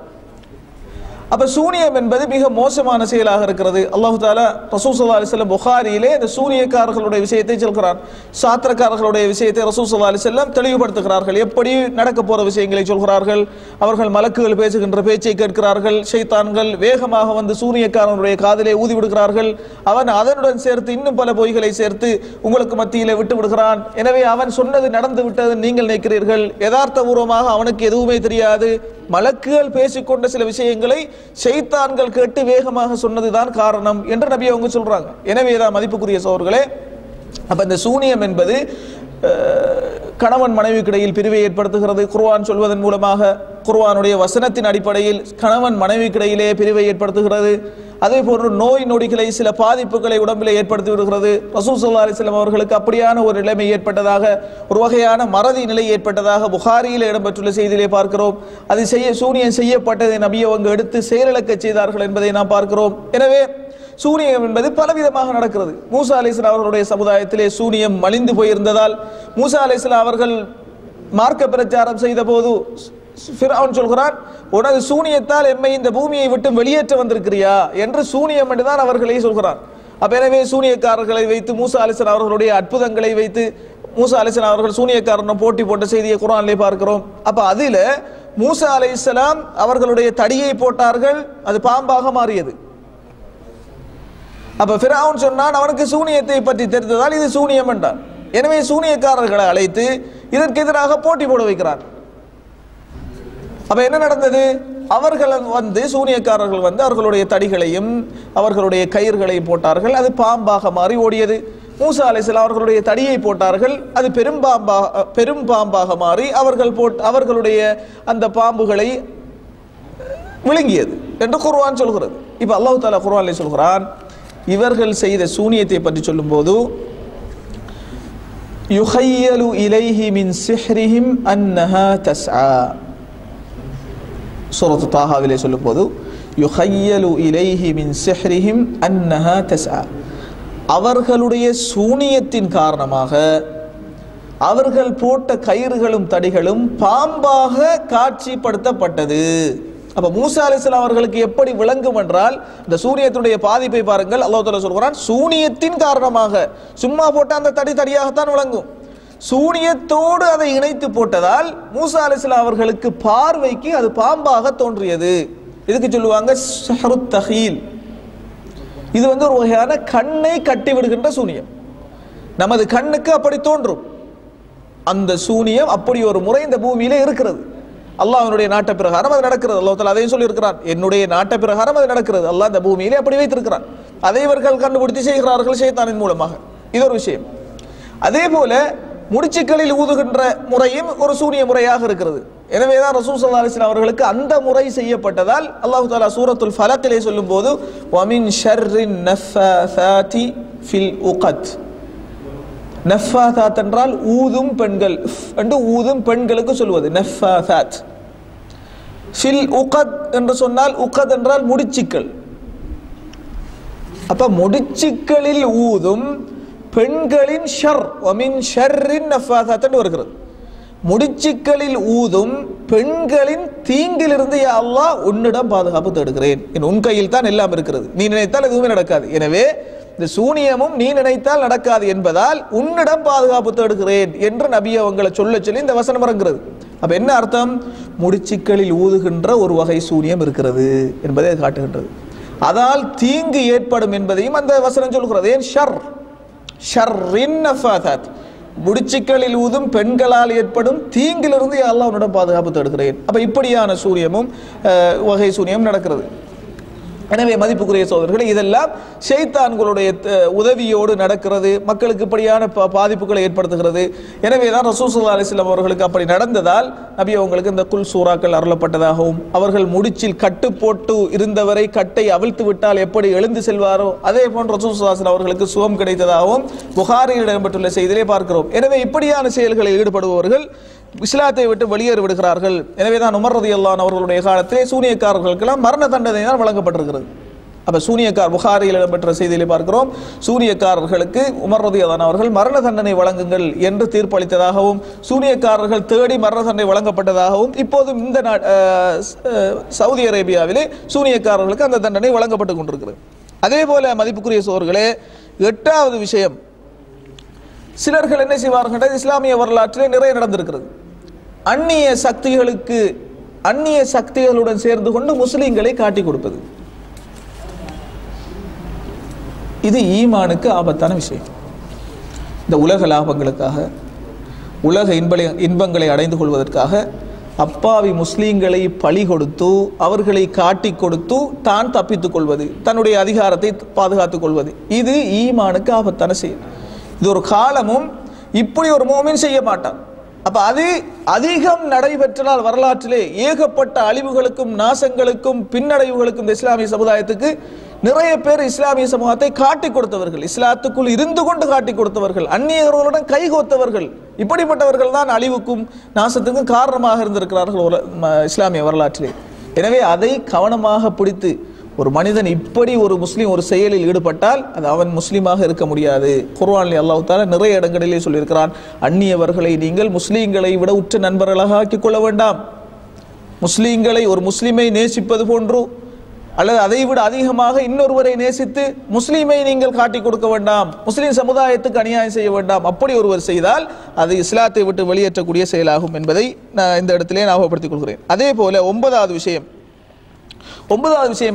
அப்ப சூனியம் என்பது மிக மோசமான செயலாக இருக்கிறது. அல்லாஹ் தஆலா ரசூல் ஸல்லல்லாஹு அலைஹி வஸல்லம் புகாரியிலே இந்த சூனியக்காரர்களுடைய விஷயத்தை சொல்கிறார், சாத்திரக்காரர்களுடைய விஷயத்தை ரசூல் ஸல்லல்லாஹு அலைஹி வஸல்லம் தெளிவுபடுத்துகிறார்கள். எப்படி நடக்க போற விஷயங்களை சொல்கிறார்கள். அவர்கள் மலக்குகள் பேசுகின்ற பேச்சை கேட்கிறார்கள். ஷைத்தான்கள் வேகமாக வந்து சூனியக்காரனுடைய காதிலே ஊதி விடுகிறார்கள். அவன் அதனுடன் சேர்த்து இன்னும் பல பொய்களை சேர்த்து உங்களுக்கு மத்தியிலே விட்டு விடுகிறான். எனவே அவன் சொன்னது நடந்து விட்டது நீங்கள் நினைக்கிறீர்கள், யதார்த்தபூர்வமாக அவனுக்கு எதுவுமே தெரியாது. மலக்குகள் பேசிக்கொண்ட சில விஷயங்களை ஷைத்தான்கள் கேட்டு வேகமாக சொன்னதுதான் காரணம் என்று நபி அவங்க சொல்றாங்க. எனவேதான் மதிப்புக்குரிய சகோதரர்களே, அப்ப இந்த சூனியம் என்பது கணவன் மனைவிக்கு இடையில் பிரிவை ஏற்படுத்துகிறது. குர்ஆன் சொல்வதன் மூலமாக, குர்ஆனுடைய வசனத்தின் அடிப்படையில் கணவன் மனைவிக்கு இடையிலே பிரிவை ஏற்படுத்துகிறது. அதே போன்று நோய் நொடிகளை, சில பாதிப்புகளை உடம்பிலே ஏற்படுத்தி விடுகிறது. ரசூல் ஸல்லல்லாஹு அலைஹி வஸல்லம் அவர்களுக்கு அப்படியான ஒரு நிலைமை ஏற்பட்டதாக, ஒரு வகையான மறதி நிலை ஏற்பட்டதாக புகாரியில் இடம்பெற்றுள்ள செய்தியிலே பார்க்கிறோம். அது சூனியம் செய்யப்பட்டதை நபி அவங்க எடுத்து செயலிழக்க செய்தார்கள் என்பதை நாம் பார்க்கிறோம். எனவே சூனியம் என்பது பலவிதமாக நடக்கிறது. மூசா அலைஹிஸ்ஸலாம் அவர்களுடைய சமுதாயத்திலே சூனியம் மலிந்து போயிருந்ததால் மூசா அலைஹிஸ்ஸலாம் அவர்கள் மார்க்க பிரச்சாரம் செய்த போது ஃபிர்அவுன் சொல்கிறான், உனது சூனியத்தால் எம்மை இந்த பூமியை விட்டு வெளியேற்ற வந்திருக்கிறியா என்று சூனியம் என்றுதான் அவர்களை சொல்கிறார். அப்ப எனவே சூனியக்காரர்களை வைத்து, மூசா அலைஹிஸ்ஸலாம் அவர்களுடைய அற்புதங்களை வைத்து மூசா அலைஹிஸ்ஸலாம் அவர்கள் சூனியக்காரனை போட்டி போட்ட செய்தியை குர்ஆனிலே பார்க்கிறோம். அப்ப அதில மூசா அலைஹிஸ்ஸலாம் அவர்களுடைய தடியை போட்டார்கள், அது பாம்பாக மாறியது. அப்ப ஃபிர்அவுன் சொன்னான், அவனுக்கு சூனியத்தை பற்றி தெரிந்ததால் இது சூனியம் என்றான். எனவே சூனியக்காரர்களை அழைத்து இதற்கு எதிராக போட்டி போட வைக்கிறார். அப்ப என்ன நடந்தது? அவர்கள் வந்து, சூனியக்காரர்கள் வந்து அவர்களுடைய தடிகளையும் அவர்களுடைய கயிர்களையும் போட்டார்கள், அது பாம்பாக மாறி ஓடியது. மூசா அலைஹிஸ்ஸலாம் அவர்களுடைய தடியை போட்டார்கள், அது பெரும் பாம்பாக மாறி அவர்களுடைய அந்த பாம்புகளை விழுங்கியது என்று குர்ஆன் சொல்கிறது. இப்ப அல்லாஹ் தஆலா குர்ஆனிலே சொல்கிறான், இவர்கள் செய்த சூனியத்தை பற்றி சொல்லும் போது, யுஹையலு இலைஹி மின் சிஹ்ரிஹிம் அன்னஹா தஸ்ஆ, சூரத்து தாஹாவிலே சொல்லும் போது யுஹையலு இலைஹி மின் சிஹ்ரிஹிம் அன்னஹா தஸ்ஆ, அவர்களுடைய சூனியத்தின் காரணமாக அவர்கள் போட்ட கயிறுகளும் தடிகளும் பாம்பாக காட்சிப்படுத்தப்பட்டது. அப்ப மூசா அலைஹிஸ்ஸலாம் அவர்களுக்கு எப்படி விளங்கும் என்றால், இந்த சூனியத்துடைய பாதிப்பை பாருங்கள். அல்லாஹ் தஆலா சொல்கிறான், சூனியத்தின் காரணமாக, சும்மா போட்ட அந்த தடியாகத்தான் விளங்கும். சூனியத்தோடு அதை இணைத்து போட்டதால் மூசா அலைஹிஸ்ஸலாம் அவர்களுக்கு பார்வைக்கு அது பாம்பாக தோன்றியது. இதுக்கு சொல்லுவாங்க ஸஹ்ருத் தஹீல். இது வந்து ஒரு வகையான கண்ணை கட்டி விடுகின்ற சூனியம். நமது கண்ணுக்கு அப்படி தோன்றும். அந்த சூனியம் அப்படி ஒரு முறை இந்த பூமியிலே இருக்கிறது. அல்லாஹ்வுடைய நாட்ட பிரகாரம் அது நடக்கிறது. அல்லாஹ் தஆலா அதையும் சொல்லி இருக்கிறான், என்னுடைய நாட்ட பிரகாரம் அது நடக்கிறது. அல்லாஹ் இந்த பூமியிலே அப்படி வைத்திருக்கிறான். அதை இவர்கள் கண்டுபிடித்து செய்கிறார்கள் ஷைத்தானின் மூலமாக. இது ஒரு விஷயம். அதே போல முடிச்சுக்களில் ஊதுகின்ற முறையும் ஒரு சூனிய முறையாக இருக்கிறது. எனவேதான் ரசூல் ஸல்லல்லாஹு அலைஹி வஸல்லம் அவர்களுக்கு அந்த முறை செய்யப்பட்டதால் அல்லாஹ் தஆலா சூரத்துல் ஃபலக்கிலே சொல்லும்போது, வமின் ஷர்ரின் நஃபாசாதி ஃபில் உகத், நஃபாசாத் என்றால் ஊதும் பெண்கள் என்று ஊதும் பெண்களுக்கு சொல்வது நஃபாசாத். ஃபில் உகத் என்று சொன்னால், உகத் என்றால் முடிச்சுக்கள். அப்ப முடிச்சுக்களில் ஊதும் பெண்களின் ஷர், வமின் ஷர்ரின் நஃபாசாத் என்று வருகிறது. முடிச்சுக்களில் ஊதும் பெண்களின் தீங்கிலிருந்து யா அல்லாஹ் உன்னிடம் பாதுகாப்பு தேடுகிறேன். உன் கையில் தான் எல்லாம் இருக்கிறது, நீ நினைத்தால் எதுவுமே நடக்காது. எனவே இந்த சூனியமும் நீ நினைத்தால் நடக்காது என்பதால் உன்னிடம் பாதுகாப்பு தேடுகிறேன் என்று நபி அவங்களை சொல்ல சொல்லி இந்த வசனம் இறங்குகிறது. அப்ப என்ன அர்த்தம்? முடிச்சுக்களில் ஊதுகின்ற ஒரு வகை சூனியம் இருக்கிறது என்பதை காட்டுகின்றது. அதால் தீங்கு ஏற்படும் என்பதையும் அந்த வசனம் சொல்கிறது. ஏன் ஷர்ரின் நஃபாதாத், முடிச்சுக்களில் ஊதும் பெண்களால் ஏற்படும் தீங்கிலிருந்து அல்லாஹ் உன்னிடம் பாதுகாப்பு தேடுகிறேன். அப்ப இப்படியான சூனியமும் வகை சூனியம் நடக்கிறது. எனவே மதிப்புக்குரிய சகோதரர்களே, இதெல்லாம் ஷைத்தான்களுடைய உதவியோடு நடக்கிறது, மக்களுக்கு இப்படியான பாதிப்புகளை ஏற்படுத்துகிறது. எனவே தான் ரசூல் ஸல்லல்லாஹு அலைஹி வஸல்லம் அவர்களுக்கு அப்படி நடந்ததால் நபி அவங்களுக்கு இந்த குல் சூறாக்கள் அருளப்பட்டதாகவும், அவர்கள் முடிச்சில் கட்டு போட்டு இருந்தவரை கட்டை அவிழ்த்து விட்டால் எப்படி எழுந்து செல்வாரோ அதே போன்று ரசூல் ஸல்லல்லாஹு அலைஹி வஸல்லம் அவர்களுக்கு சுகம் கிடைத்ததாகவும் புகாரியில் இடம்பெற்றுள்ள செய்தியிலே பார்க்கிறோம். எனவே இப்படியான செயல்களில் ஈடுபடுபவர்கள் இஸ்லாத்தை விட்டு வெளியேறி விடுகிறார்கள். எனவே தான் உமர் ரலியல்லாஹு அன்ஹு அவர்களுடைய காலத்திலே சூனியக்காரர்களுக்கெல்லாம் மரண தண்டனை தான் வழங்கப்பட்டிருக்கிறது. அப்ப சூனியக்கார் புகாரியில் இடம்பெற்ற செய்தியிலே பார்க்கிறோம், சூனியக்காரர்களுக்கு உமர் ரலியல்லாஹு அன்ஹு அவர்கள் மரண தண்டனை வழங்குங்கள் என்று தீர்ப்பளித்ததாகவும், சூனியக்காரர்கள் தேடி மரண தண்டனை வழங்கப்பட்டதாகவும் இப்போதும் இந்த சவுதி அரேபியாவிலே சூனியக்காரர்களுக்கு அந்த தண்டனை வழங்கப்பட்டு கொண்டிருக்கிறது. அதே போல மதிப்புக்குரிய சோர்களே, 8வது விஷயம், சிலர்கள் என்ன செய்வார்கள்? இஸ்லாமிய வரலாற்றிலே நிறைய நடந்திருக்கிறது. அந்நிய சக்திகளுடன் சேர்ந்து கொண்டு முஸ்லிம்களை காட்டி கொடுப்பது. இது ஈமானுக்கு ஆபத்தான விஷயம். இந்த உலக லாபங்களுக்காக, உலக இன்பங்களை அடைந்து கொள்வதற்காக அப்பாவி முஸ்லீம்களை பழி கொடுத்து, அவர்களை காட்டி கொடுத்து தான் தப்பித்துக் கொள்வது, தன்னுடைய அதிகாரத்தை பாதுகாத்துக் கொள்வது, இது ஈமானுக்கு ஆபத்தான செயல். இது ஒரு காலமும் இப்படி ஒரு மோமின் செய்ய மாட்டான். அப்ப அது அதிகம் நடைபெற்றால் வரலாற்றிலே ஏகப்பட்ட அழிவுகளுக்கும் நாசங்களுக்கும் பின்னடைவுகளுக்கும் இந்த இஸ்லாமிய சமுதாயத்துக்கு நிறைய பேர் இஸ்லாமிய சமூகத்தை காட்டி கொடுத்தவர்கள், இஸ்லாத்துக்குள் இருந்து கொண்டு காட்டி கொடுத்தவர்கள், அந்நியர்களுடன் கைகோத்தவர்கள், இப்படிப்பட்டவர்கள் தான் அழிவுக்கும் நாசத்துக்கும் காரணமாக இருந்திருக்கிறார்கள் இஸ்லாமிய வரலாற்றிலே. எனவே அதை கவனமாக பிடித்து ஒரு மனிதன் இப்படி ஒரு முஸ்லீம் ஒரு செயலில் ஈடுபட்டால் அது அவன் முஸ்லீமாக இருக்க முடியாது. குர்ஆனில் அல்லாஹ் தஆலா நிறைய இடங்களிலே சொல்லியிருக்கிறான், அந்நியவர்களை நீங்கள் முஸ்லீம்களை விட உற்ற நண்பர்களாக ஆக்கிக் கொள்ள வேண்டாம். முஸ்லீம்களை ஒரு முஸ்லீமை நேசிப்பது போன்று அல்லது அதை விட அதிகமாக இன்னொருவரை நேசித்து முஸ்லீமை நீங்கள் காட்டிக் கொடுக்க வேண்டாம், முஸ்லீம் சமுதாயத்துக்கு அநியாயம் செய்ய வேண்டாம். அப்படி ஒருவர் செய்தால் அது இஸ்லாத்தை விட்டு வெளியேற்றக்கூடிய செயலாகும் என்பதை நான் இந்த இடத்திலே ஞாபகப்படுத்திக் கொள்கிறேன். அதே போல 9வது விஷயம்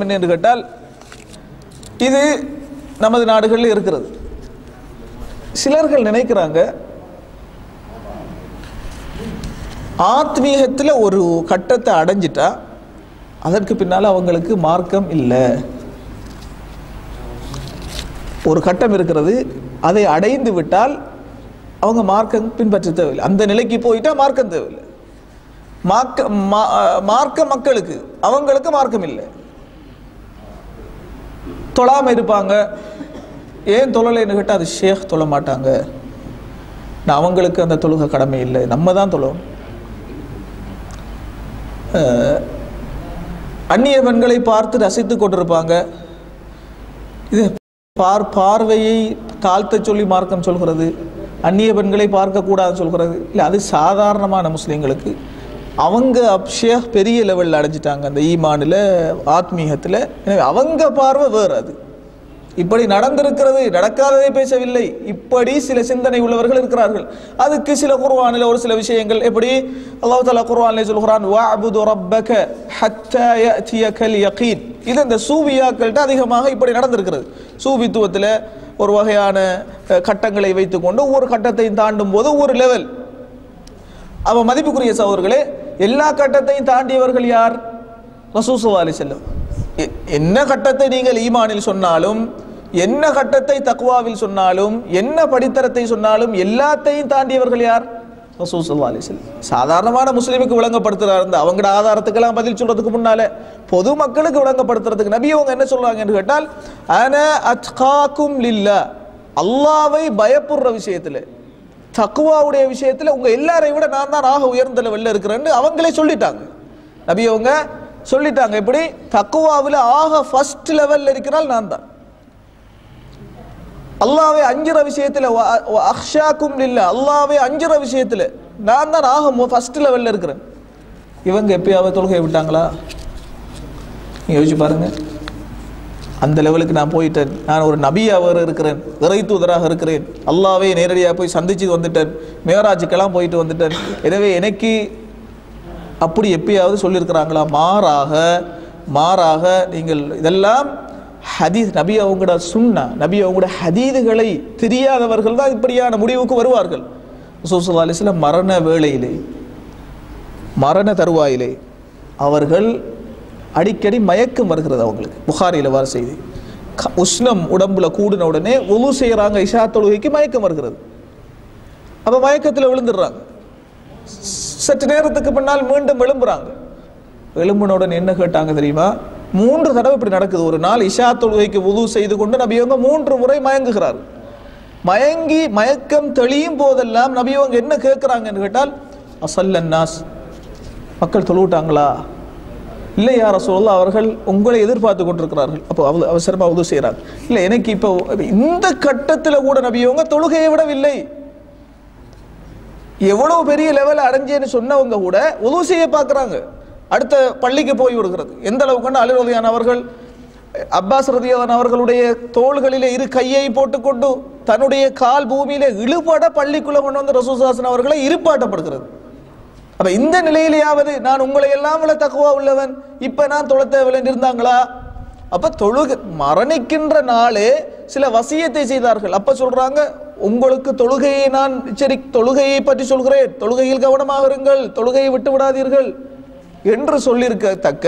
என்ன என்று கேட்டால், இது நமது நாடுகளில் இருக்கிறது. சிலர்கள் நினைக்கிறாங்க ஆத்மீகத்தில் ஒரு கட்டத்தை அடைஞ்சிட்டா அதற்கு பின்னால் அவங்களுக்கு மார்க்கம் இல்லை. ஒரு கட்டம் இருக்கிறது, அதை அடைந்து விட்டால் அவங்க மார்க்கம் பின்பற்ற தேவையில்லை. அந்த நிலைக்கு போயிட்டா மார்க்கம் தேவையில்லை. மார்க்க மக்களுக்கு, அவங்களுக்கு மார்க்கம் இல்லை. தொழாம இருப்பாங்க. ஏன் தொழலைன்னு கேட்டால் அது ஷேக் தொழ மாட்டாங்க, அவங்களுக்கு அந்த தொழுகை கடமை இல்லை, நம்ம தான் தொழும். அந்நிய பெண்களை பார்த்து ரசித்து கொண்டிருப்பாங்க. இது பார்வையை தாழ்த்த சொல்லி மார்க்கம் சொல்கிறது, அந்நிய பெண்களை பார்க்கக்கூடாதுன்னு சொல்கிறது இல்லை. அது சாதாரணமான முஸ்லீம்களுக்கு. அவங்க ஷேக் பெரிய லெவலில் அடைஞ்சிட்டாங்க அந்த ஈமானில், ஆத்மீகத்தில். எனவே அவங்க பார்வை வேறு. அது இப்படி நடந்திருக்கிறது, நடக்காததை பேசவில்லை. இப்படி சில சிந்தனை உள்ளவர்கள் இருக்கிறார்கள். அதுக்கு சில குர்ஆனில் ஒரு சில விஷயங்கள், எப்படி அல்லாஹ் தஆலா குர்ஆனில் சொல்கிறான், வஅபுது ரப்பக ஹத்தா யஅதியகல் யகீன். இது இந்த சூஃபியாக்கள்கிட்ட அதிகமாக இப்படி நடந்திருக்கிறது. சூஃபித்துவத்தில் ஒரு வகையான கட்டங்களை வைத்துக்கொண்டு ஒவ்வொரு கட்டத்தையும் தாண்டும் போது ஒரு லெவல். அவ மதிப்புக்குரிய சகோதரர்களே, எல்லா கட்டத்தையும் தாண்டியவர்கள் யார்? ரசூல் ஸல்லல்லாஹு அலைஹி வஸல்லம். என்ன கட்டத்தை நீங்கள் ஈமானில் சொன்னாலும், என்ன கட்டத்தை தக்வாவில் சொன்னாலும், என்ன படித்தரத்தை சொன்னாலும் எல்லாத்தையும் தாண்டியவர்கள் யார்? ரசூல் ஸல்லல்லாஹு அலைஹி வஸல்லம். சாதாரணமான முஸ்லிமுக்கு விளங்கப்படுத்துறாரு, அவங்களோட ஆதாரத்துக்கெல்லாம் பதில் சொல்றதுக்கு முன்னால பொது மக்களுக்கு விளங்கப்படுத்துறதுக்கு நபி அவங்க என்ன சொல்றாங்க என்று கேட்டால், அன அத்காக்கும் லில்லாஹ், அல்லாஹ்வை பயப்படுற விஷயத்துல, தக்வாவுடைய விஷயத்துல உங்க எல்லாரையும் விட நான் தான் ஆக உயர்ந்த லெவல்ல இருக்கிறேன்னு அவங்களே சொல்லிட்டாங்க. நபி அவங்க சொல்லிட்டாங்க. எப்படி? தக்வாவில் ஆக ஃபர்ஸ்ட் லெவல்ல இருக்கிறால் நான் தான். அல்லாஹ்வை அஞ்சுற விஷயத்துல அக்ஷாக்கும் லில்லாஹ், அல்லாஹ்வை அஞ்சுற விஷயத்துல நான் தான் ஆக ஃபர்ஸ்ட் லெவல்ல இருக்கிறேன். இவங்க எப்பயாவது தொழுகை விட்டாங்களா? நீங்க யோசிச்சு பாருங்க. அந்த லெவலுக்கு நான் போயிட்டேன். நான் ஒரு நபியாக இருக்கிறேன், இறை தூதராக இருக்கிறேன், அல்லாஹ்வை நேரடியாக போய் சந்திச்சு வந்துட்டேன், மேராஜுக்கெல்லாம் போயிட்டு வந்துட்டேன். எனவே எனக்கு அப்படி எப்பயாவது சொல்லியிருக்கிறாங்களா? மாறாக நீங்கள் இதெல்லாம் ஹதீஸ், நபி அவங்களோட சுன்னா, நபி அவங்களோட ஹதீதுகளை தெரியாதவர்கள் தான் இப்படியான முடிவுக்கு வருவார்கள். ரசூல் ஸல்லல்லாஹு அலைஹி வஸல்லம் மரண வேளையிலே, மரண தருவாயிலே அவர்கள் அடிக்கடி மயக்கம் வருகிறது அவங்களுக்கு. புகாரியில் வர செய்தி, உஷ்ணம் உடம்புல கூடின உடனே உது செய்யறாங்க, இஷா தொழுகைக்கு மயக்கம் வருகிறது. அப்ப மயக்கத்தில் விழுந்துடுறாங்க. சற்று நேரத்துக்கு பின்னால் மீண்டும் எழும்புறாங்க. எழும்பினுடன் என்ன கேட்டாங்க தெரியுமா? 3 தடவை இப்படி நடக்குது. ஒரு நாள் இஷா தொழுகைக்கு உது செய்து கொண்டு நபியவங்க 3 முறை மயங்குகிறார். மயக்கம் தெளியும் போதெல்லாம் நபியவங்க என்ன கேட்கிறாங்கன்னு கேட்டால், அஸல்லன்னாஸ், மக்கள் தொழுவிட்டாங்களா? இல்லை யா ரசூலுல்லாஹ், அவர்கள் உங்களை எதிர்பார்த்து கொண்டிருக்கிறார்கள். அப்போ அவசரமா உது செய்யறாங்க. இல்லை, எனக்கு இப்போ இந்த கட்டத்தில் கூட நபியவங்க தொழுகையை விடவில்லை. எவ்வளவு பெரிய லெவல் அடைஞ்சேன்னு சொன்னவங்க கூட உது செய்ய பார்க்கிறாங்க. அடுத்த பள்ளிக்கு போய் விடுகிறது. எந்த அளவுக்கு அலி ரலியல்லாஹு அவர்கள் அப்பாஸ் ரலியல்லாஹு அவர்களுடைய தோள்களிலே 2 கையை போட்டுக்கொண்டு தன்னுடைய கால் பூமியிலே இழுபட பள்ளிக்குள்ள கொண்டு வந்து ரசூல் ஸல்லல்லாஹு அலைஹி அவர்களை இருப்பாட்டப்படுகிறது. அப்ப இந்த நிலையிலேயாவது நான் உங்களை எல்லாம் விட தக்வா உள்ளவன், இப்ப நான் தொழ தேவையில்லை இருந்தாங்களா? அப்ப மரணிக்கின்ற நாளே சில வசியத்தை செய்தார்கள். அப்ப சொல்றாங்க, உங்களுக்கு தொழுகையை நான் தொழுகையை பற்றி சொல்கிறேன், தொழுகையில் கவனமாக இருங்கள், தொழுகையை விட்டு விடாதீர்கள் என்று சொல்லியிருக்கத்தக்க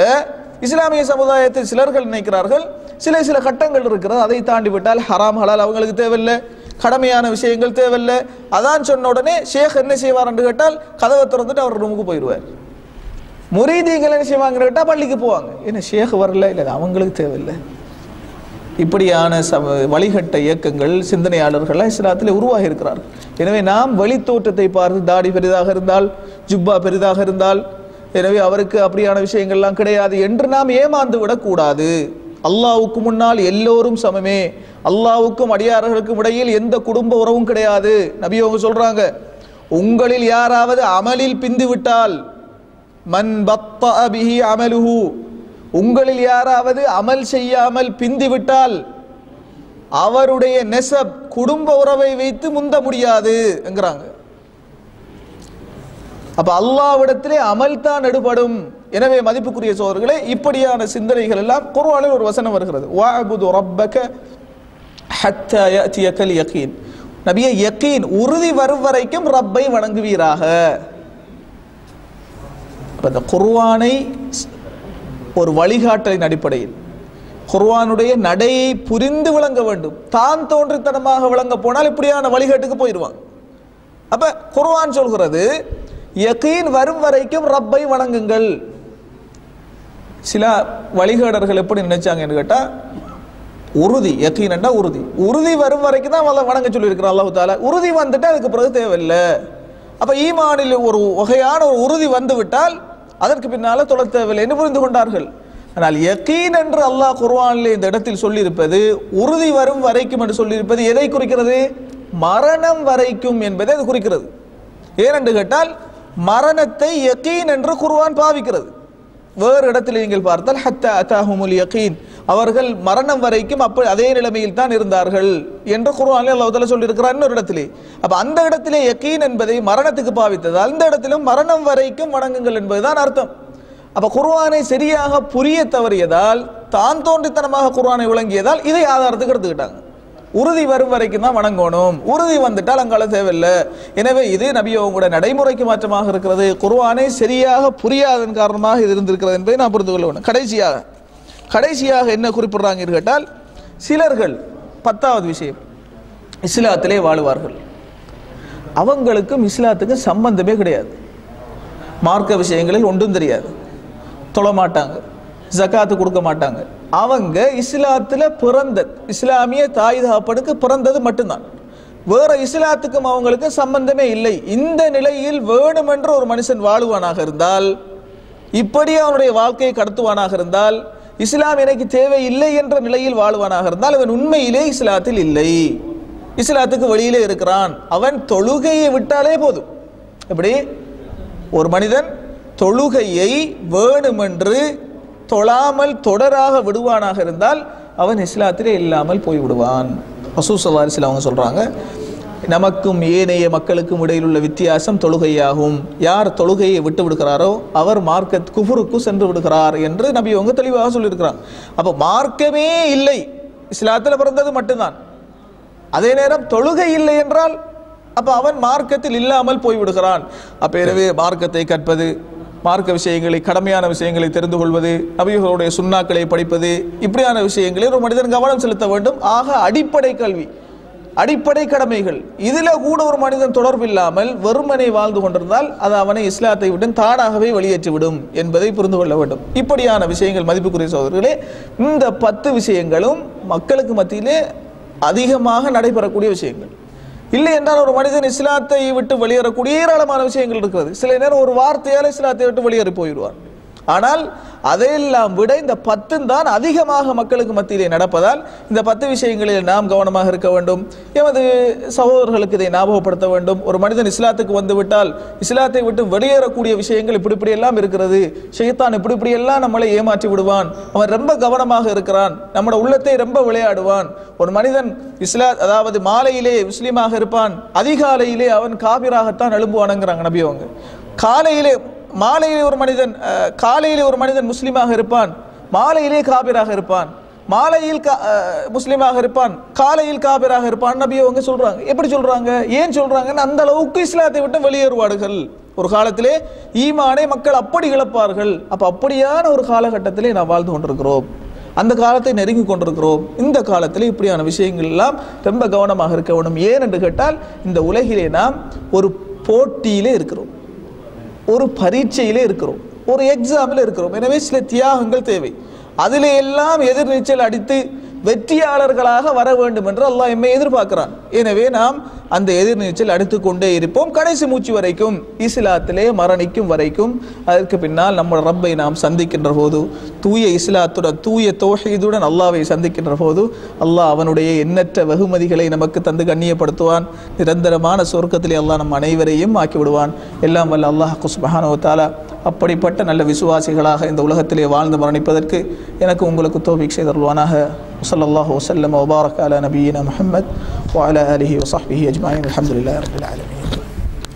இஸ்லாமிய சமுதாயத்தில் சிலர்கள் நினைக்கிறார்கள் சில கட்டங்கள் இருக்கிறது, அதை தாண்டி விட்டால் ஹராம் ஹலால் அவங்களுக்கு தேவையில்லை, கடமையான விஷயங்கள் தேவையில்லை. அதான் சொன்ன உடனே ஷேக் என்ன செய்வார் என்று கேட்டால் கதவை திறந்துட்டு அவர் ரூமுக்கு போயிடுவார். முரீதீங்கள் என்ன செய்வாங்கன்னு கேட்டால் பள்ளிக்கு போவாங்க. என்ன ஷேக் வரல? இல்லை, அவங்களுக்கு தேவையில்லை. இப்படியான வழிகட்ட இயக்கங்கள், சிந்தனையாளர்கள் இஸ்லாத்தில் உருவாகி இருக்கிறார்கள். எனவே நாம் வெளித்தோற்றத்தை பார்த்து, தாடி பெரிதாக இருந்தால், ஜுப்பா பெரிதாக இருந்தால், எனவே அவருக்கு அப்படியான விஷயங்கள்லாம் கிடையாது என்று நாம் ஏமாந்து விடக்கூடாது. அல்லாஹ்வுக்கு முன்னால் எல்லோரும் சமமே, அல்லாஹ்வுக்கும் அடியார்களுக்கும் இடையில் எந்த குடும்ப உறவும் கிடையாது. நபி அவங்க சொல்றாங்க, உங்களில் யாராவது அமலில் பிந்து விட்டால், மன் பத்தஅ பிஹி அமலுஹு, உங்களில் யாராவது அமல் செய்யாமல் பிந்தி விட்டால் அவருடைய நெசப், குடும்ப உறவை வைத்து முந்த முடியாது என்கிறாங்க. அப்ப அல்லாஹ்விடத்திலே அமல் தான் எடுபடும். எனவே மதிப்புக்குரிய சோதர்களே, இப்படியான சிந்தனைகள் எல்லாம் குர்ஆனில் ஒரு வசனம் வருகிறது, வஅபுது ரப்பக ஹத்தா யஅதியகல் யகீன். நபியே, யகீன் உறுதி வரும் வரைக்கும் ரப்பை வணங்குவீராக. இந்த குர்ஆனை ஒரு வழிகாட்டலின் அடிப்படையில் குர்ஆனுடைய நடையை புரிந்து விளங்க வேண்டும். தான் தோன்றித்தனமாக விளங்க போனால் இப்படியான வழிகாட்டுக்கு போயிடுவாங்க. அப்ப குர்ஆன் சொல்கிறது, யகீன் வரும் வரைக்கும் ரப்பை வணங்குங்கள். சில வழிகாடர்கள் எப்படி நினைச்சாங்கன்னு கேட்டா, உறுதி, யகீன் என்றா உறுதி வரும் வரைக்கும் தான் வணங்க சொல்லி இருக்கிறான் அல்லாஹ் தஆலா. உறுதி வந்துட்டு அதுக்கு பிறகு தேவையில்லை. அப்ப ஈமானில் ஒரு வகையான ஒரு உறுதி வந்து விட்டால் அதற்கு பின்னால தொழ தேவையில்லை என்று புரிந்து கொண்டார்கள். ஆனால் யகீன் என்று அல்லாஹ் குர்ஆனில் இந்த இடத்தில் சொல்லியிருப்பது உறுதி வரும் வரைக்கும் என்று சொல்லியிருப்பது எதை குறிக்கிறது? மரணம் வரைக்கும் என்பதை அது குறிக்கிறது. ஏனென்று கேட்டால் மரணத்தை யகீன் என்று குர்ஆன் பாவிக்கிறது. வேறு இடத்தில் நீங்கள் பார்த்தால் ஹத்தா அதாஹுமுல் யகீன், அவர்கள் மரணம் வரைக்கும் அப்ப அதே நிலைமையில் தான் இருந்தார்கள் என்று குர்ஆனில் அல்லாஹ் தஆலா சொல்லியிருக்கிறார் இன்னொரு இடத்திலே. அப்ப அந்த இடத்திலே யகீன் என்பதை மரணத்துக்கு பாவித்ததால் அந்த இடத்திலும் மரணம் வரைக்கும் வணங்குங்கள் என்பதுதான் அர்த்தம். அப்ப குர்ஆனை சரியாக புரிய தவறியதால், தான் தோன்றித்தனமாக குர்ஆனை விளங்கியதால் இதை ஆதாரத்துக்கு எடுத்துக்கிட்டாங்க. உறுதி வரும் வரைக்கும் தான் வணங்கணும், உறுதி வந்துட்டால் அங்கால தேவையில்லை. எனவே இது நபியோட நடைமுறைக்கு மாற்றமாக இருக்கிறது. குர்ஆனை சரியாக புரியாதன் காரணமாக இது இருந்திருக்கிறது என்பதை நான் புரிந்து கொள்ள வேண்டும். கடைசியாக என்ன குறிப்பிடுறாங்க கேட்டால், சிலர்கள் 10வது விஷயம், இஸ்லாத்திலே வாழுவார்கள், அவங்களுக்கும் இஸ்லாத்துக்கும் சம்பந்தமே கிடையாது, மார்க்க விஷயங்களில் ஒன்றும் தெரியாது, தொழ மாட்டாங்க, ஜகாத்து கொடுக்க மாட்டாங்க. அவங்க இஸ்லாத்துல பிறந்த இஸ்லாமிய தாய் தகப்பனுக்கு பிறந்தது மட்டும்தான், வேற இஸ்லாத்துக்கும் அவங்களுக்கு சம்பந்தமே இல்லை. இந்த நிலையில் வேணுமென்ற ஒரு மனுஷன் வாழுவானாக இருந்தால், இப்படி அவனுடைய வாழ்க்கையை கடத்துவானாக இருந்தால், இஸ்லாம் எனக்கு தேவை இல்லை என்ற நிலையில் வாழுவானாக இருந்தால் அவன் உண்மையிலே இஸ்லாத்தில் இல்லை. இஸ்லாத்துக்கு வெளியிலே இருக்கிறான். அவன் தொழுகையை விட்டாலே போதும். எப்படி ஒரு மனிதன் தொழுகையை வேணுமென்று தொழாமல் தொடராக விடுவானாக இருந்தால் அவன் இஸ்லாத்திலே இல்லாமல் போய்விடுவான். ரசூல் ஸல்லல்லாஹு அலைஹி வஸல்லம் அவங்க சொல்றாங்க, நமக்கும் ஏனைய மக்களுக்கும் இடையில் உள்ள வித்தியாசம் தொழுகையாகும். யார் தொழுகையை விட்டு விடுகிறாரோ அவர் மார்க்க குஃபுருக்கு சென்று விடுகிறார் என்று நபி அவங்க தெளிவாக சொல்லியிருக்கிறாங்க. அப்போ மார்க்கமே இல்லை, இஸ்லாத்தில் பிறந்தது மட்டும்தான். அதே நேரம் தொழுகை இல்லை என்றால் அப்ப அவன் மார்க்கத்தில் இல்லாமல் போய்விடுகிறான். அப்ப எனவே மார்க்கத்தை கற்பது, மார்க்க விஷயங்களை, கடமையான விஷயங்களை தெரிந்து கொள்வது, நபிகளுடைய சுன்னாக்களை படிப்பது, இப்படியான விஷயங்களில் ஒரு மனிதன் கவனம் செலுத்த வேண்டும். ஆக அடிப்படை கல்வி, அடிப்படை கடமைகள், இதுல கூட ஒரு மனிதன் தொடர்பு இல்லாமல் வெறுமனை வாழ்ந்து கொண்டிருந்தால் அது அவனை இஸ்லாத்தை விட்டு தானாகவே வெளியேற்றிவிடும் என்பதை புரிந்து கொள்ள வேண்டும். இப்படியான விஷயங்கள் மதிப்புக்குரிய சகோதரர்களே, இந்த 10 விஷயங்களும் மக்களுக்கு மத்தியிலே அதிகமாக நடைபெறக்கூடிய விஷயங்கள். இல்லை என்றால் ஒரு மனிதன் இஸ்லாத்தை விட்டு வெளியேறக்கூடிய ஏராளமான விஷயங்கள் இருக்கிறது. சில நேரம் ஒரு வார்த்தையால் இஸ்லாத்தை விட்டு வெளியேறி போயிடுவார். ஆனால் அதையெல்லாம் விட இந்த 10 தான் அதிகமாக மக்களுக்கு மத்தியிலே நடப்பதால் இந்த 10 விஷயங்களில் நாம் கவனமாக இருக்க வேண்டும். எமது சகோதரர்களுக்கு இதை ஞாபகப்படுத்த வேண்டும். ஒரு மனிதன் இஸ்லாத்துக்கு வந்து விட்டால் இஸ்லாத்தை விட்டு வெளியேறக்கூடிய விஷயங்கள் இப்படி எல்லாம் இருக்கிறது, ஷைத்தான் இப்படி எல்லாம் நம்மளை ஏமாற்றி விடுவான், அவன் ரொம்ப கவனமாக இருக்கிறான், நம்மளோட உள்ளத்தை ரொம்ப விளையாடுவான். ஒரு மனிதன் அதாவது மாலையிலே முஸ்லீமாக இருப்பான், அதிகாலையிலே அவன் காபிராகத்தான் எழும்புவானுங்கிறாங்க நபி அவங்க. மாலையிலே ஒரு மனிதன் முஸ்லீமாக இருப்பான், மாலையிலே காபிராக இருப்பான், மாலையில் முஸ்லீமாக இருப்பான், காலையில் காபிராக இருப்பான் நபி அவங்க சொல்றாங்க. எப்படி சொல்றாங்க, ஏன் சொல்றாங்கன்னு, அந்த அளவுக்கு இஸ்லாத்தை விட்டு வெளியேறுவார்கள். ஒரு காலத்திலே ஈமானை மக்கள் அப்படி இழப்பார்கள். அப்ப அப்படியான ஒரு காலகட்டத்திலே நாம் வாழ்ந்து கொண்டிருக்கிறோம், அந்த காலத்தை நெருங்கி கொண்டிருக்கிறோம். இந்த காலத்தில் இப்படியான விஷயங்கள் எல்லாம் ரொம்ப கவனமாக இருக்க வேண்டும். ஏன் என்று கேட்டால் இந்த உலகிலே நாம் ஒரு போட்டியிலே இருக்கிறோம், ஒரு பரீட்சையிலே இருக்கிறோம், ஒரு எக்ஸாமில் இருக்கிறோம். எனவே சில தியாகங்கள் தேவை. அதிலே எல்லாம் எதிர்நீச்சல் அடித்து வெற்றியாளர்களாக வர வேண்டும் என்று அல்லாஹ் எம்மை எதிர்பார்க்கிறான். எனவே நாம் அந்த எதிர்நீச்சல் அடித்துக் கொண்டே இருப்போம் கடைசி மூச்சு வரைக்கும், இஸ்லாத்திலே மரணிக்கும் வரைக்கும். அதற்கு பின்னால் நம்ம ரப்பை நாம் சந்திக்கின்ற போது, தூய இஸ்லாத்துடன் தூய தௌஹீதுடன் அல்லாஹ்வை சந்திக்கின்ற போது அல்லாஹ் அவனுடைய எண்ணற்ற வெகுமதிகளை நமக்கு தந்து கண்ணியப்படுத்துவான். நிரந்தரமான சொர்க்கத்திலே அல்லாஹ் நம் அனைவரையும் ஆக்கிவிடுவான். எல்லாம் வல்ல அல்லாஹ் சுப்ஹானஹு வ தஆலா அப்படிப்பட்ட நல்ல விசுவாசிகளாக இந்த உலகத்திலே வாழ்ந்து மரணிப்பதற்கு எனக்கு உங்களுக்கு தௌஃபீக் செய்தருள்வானாக. ஸல்லல்லாஹு வஸல்லம் வ பாரக அலா நபியினா முஹம்மத் வ அலா ஆலிஹி வ ஸஹ்பிஹி அஜ்மஈன். அல்ஹம்துலில்லாஹி ரப்பில் ஆலமீன்.